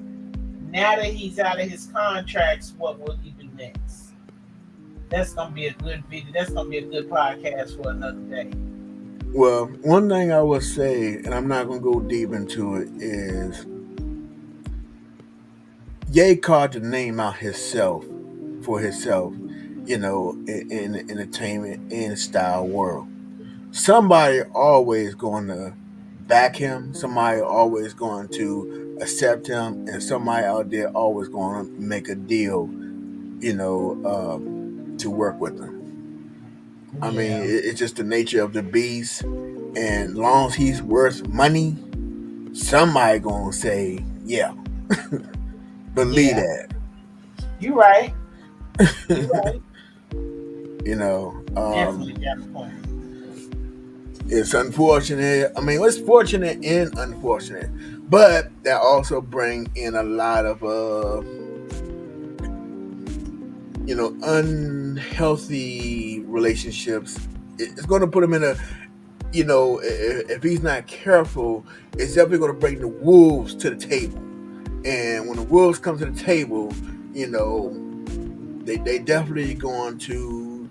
Now that he's out of his contracts, what will he do next? That's gonna be a good video. That's gonna be a good podcast for another day. Well, one thing I will say, and I'm not gonna go deep into it, is Ye called the name out for himself, in the entertainment and style world. Somebody always going to back him. Somebody always going to accept him, and somebody out there always going to make a deal, to work with them. I mean, it's just the nature of the beast, and as long as he's worth money, somebody gonna say, yeah. Believe that. You right. You right. Definitely got a point. It's unfortunate. I mean, it's fortunate and unfortunate, but that also bring in a lot of unhealthy relationships. It's going to put him in a, if he's not careful, it's definitely going to bring the wolves to the table. And when the wolves come to the table, they definitely going to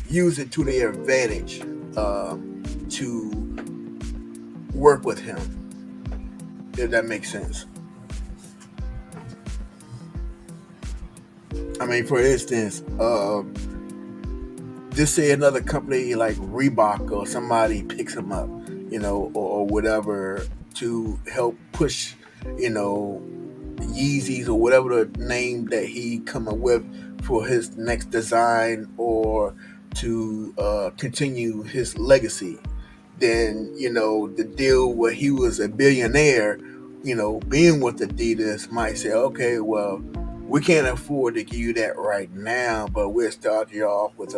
use it to their advantage to work with him, if that makes sense. I mean, for instance, just say another company like Reebok or somebody picks him up, or whatever, to help push, Yeezys or whatever the name that he come up with for his next design, or to continue his legacy. Then, the deal where he was a billionaire, being with Adidas, might say, okay, well, we can't afford to give you that right now, but we'll start you off with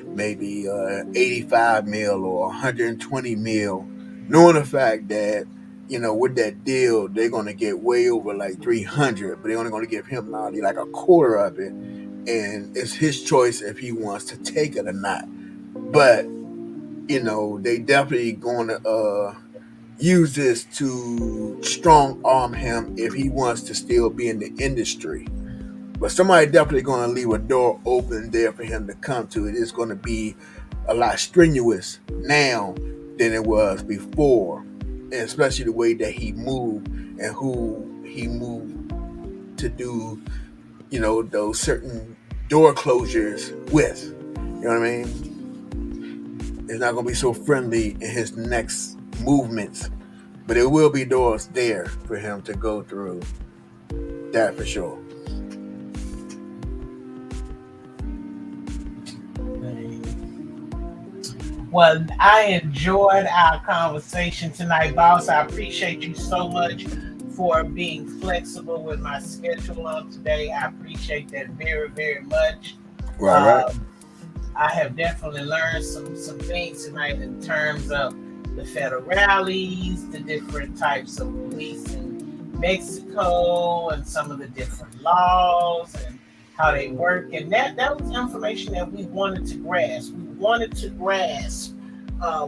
maybe 85 mil or 120 mil, knowing the fact that, with that deal, they're going to get way over like 300, but they're only going to give him now like a quarter of it. And it's his choice if he wants to take it or not. But, they definitely going to use this to strong arm him if he wants to still be in the industry. But somebody definitely going to leave a door open there for him to come to. It is going to be a lot strenuous now than it was before, and especially the way that he moved and who he moved to do, those certain door closures with. You know what I mean? It's not going to be so friendly in his next movements, but there will be doors there for him to go through. That for sure. Well, I enjoyed our conversation tonight, boss. I appreciate you so much for being flexible with my schedule on today. I appreciate that very, very much. Right. I have definitely learned some things tonight in terms of the federales, the different types of police in Mexico, and some of the different laws and how they work. And that was information that we wanted to grasp. We wanted to grasp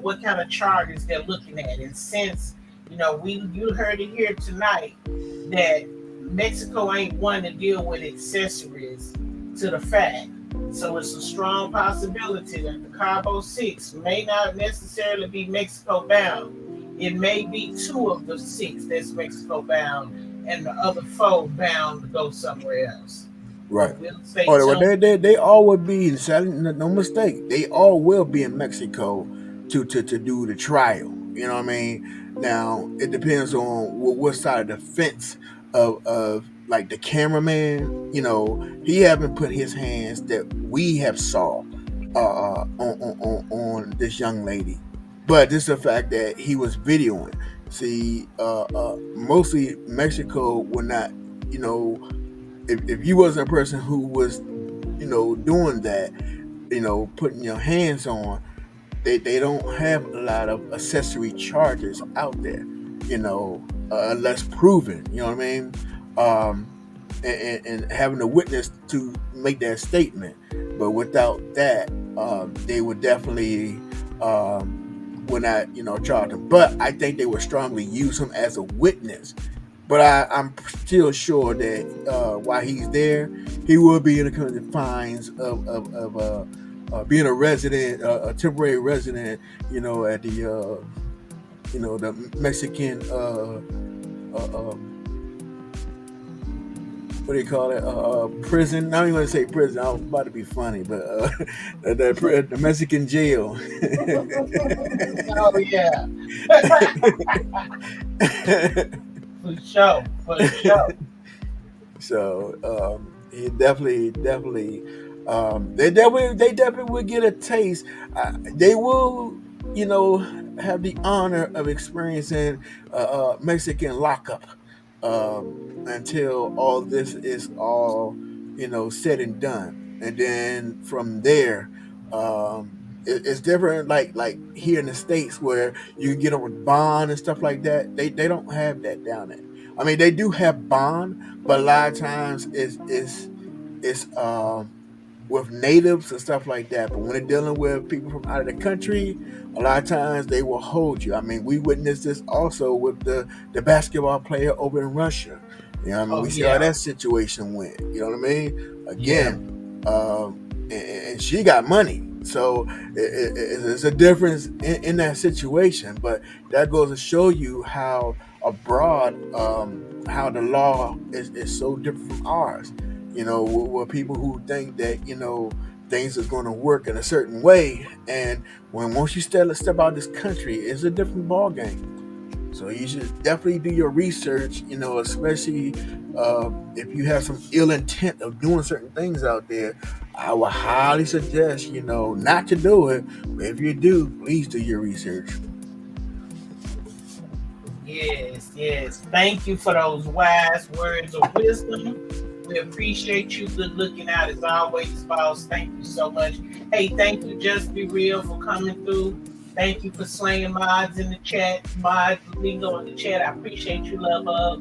what kind of charges they're looking at. And since You heard it here tonight that Mexico ain't one to deal with accessories to the fact. So it's a strong possibility that the Cabo Six may not necessarily be Mexico bound. It may be two of the six that's Mexico bound and the other four bound to go somewhere else. Right. But we'll stay Oh, well, tuned. they all would be, Sally, no mistake. They all will be in Mexico to do the trial. You know what I mean? Now it depends on what side of the fence of like the cameraman. You know, he haven't put his hands that we have saw on this young lady, but just the fact that he was videoing. See, mostly Mexico would not. You know, if you wasn't a person who was doing that, putting your hands on, they don't have a lot of accessory charges out there, unless proven. You know what I mean? Um, and having a witness to make that statement. But without that, they would definitely would not, charge him. But I think they would strongly use him as a witness. But I'm still sure that while he's there, he will be in the confines of being a resident, a temporary resident, at the Mexican, what do you call it? Prison. I don't even want to say prison. I was about to be funny, but the Mexican jail. Oh yeah, for sure, for sure. So he definitely, they definitely will get a taste. They will, have the honor of experiencing Mexican lockup until all this is all said and done, and then from there. It's different, like here in the states where you can get them with bond and stuff like that. They don't have that down there. I mean, they do have bond, but a lot of times it's with natives and stuff like that. But when they're dealing with people from out of the country, a lot of times they will hold you. I mean, we witnessed this also with the basketball player over in Russia. I mean, Oh we see how yeah, that situation went. You know what I mean? yeah. Again, and she got money. So it's a difference in that situation. But that goes to show you how abroad, how the law is so different from ours. Where people who think that things is going to work in a certain way, and once you step out of this country, it's a different ball game. So you should definitely do your research, especially if you have some ill intent of doing certain things out there. I would highly suggest, not to do it. But if you do, please do your research. Yes, yes. Thank you for those wise words of wisdom. We appreciate you. Good looking out as always, boss. Thank you so much. Hey, thank you, Just Be Real, for coming through. Thank you for slaying mods in the chat, mods lingo in the chat. I appreciate you, love up.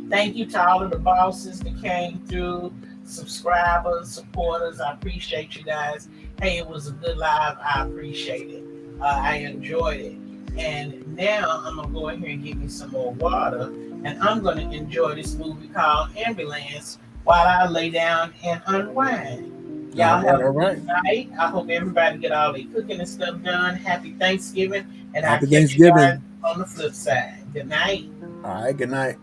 Thank you to all of the bosses that came through, subscribers, supporters. I appreciate you guys. Hey, it was a good live. I appreciate it. I enjoyed it. And now I'm gonna go in here and get me some more water, and I'm gonna enjoy this movie called Ambulance while I lay down and unwind. All Y'all right, have a all right. good night. I hope everybody get all their cooking and stuff done. Happy Thanksgiving, and I'll Happy catch you guys Thanksgiving. on the flip side. Good night. All right, good night.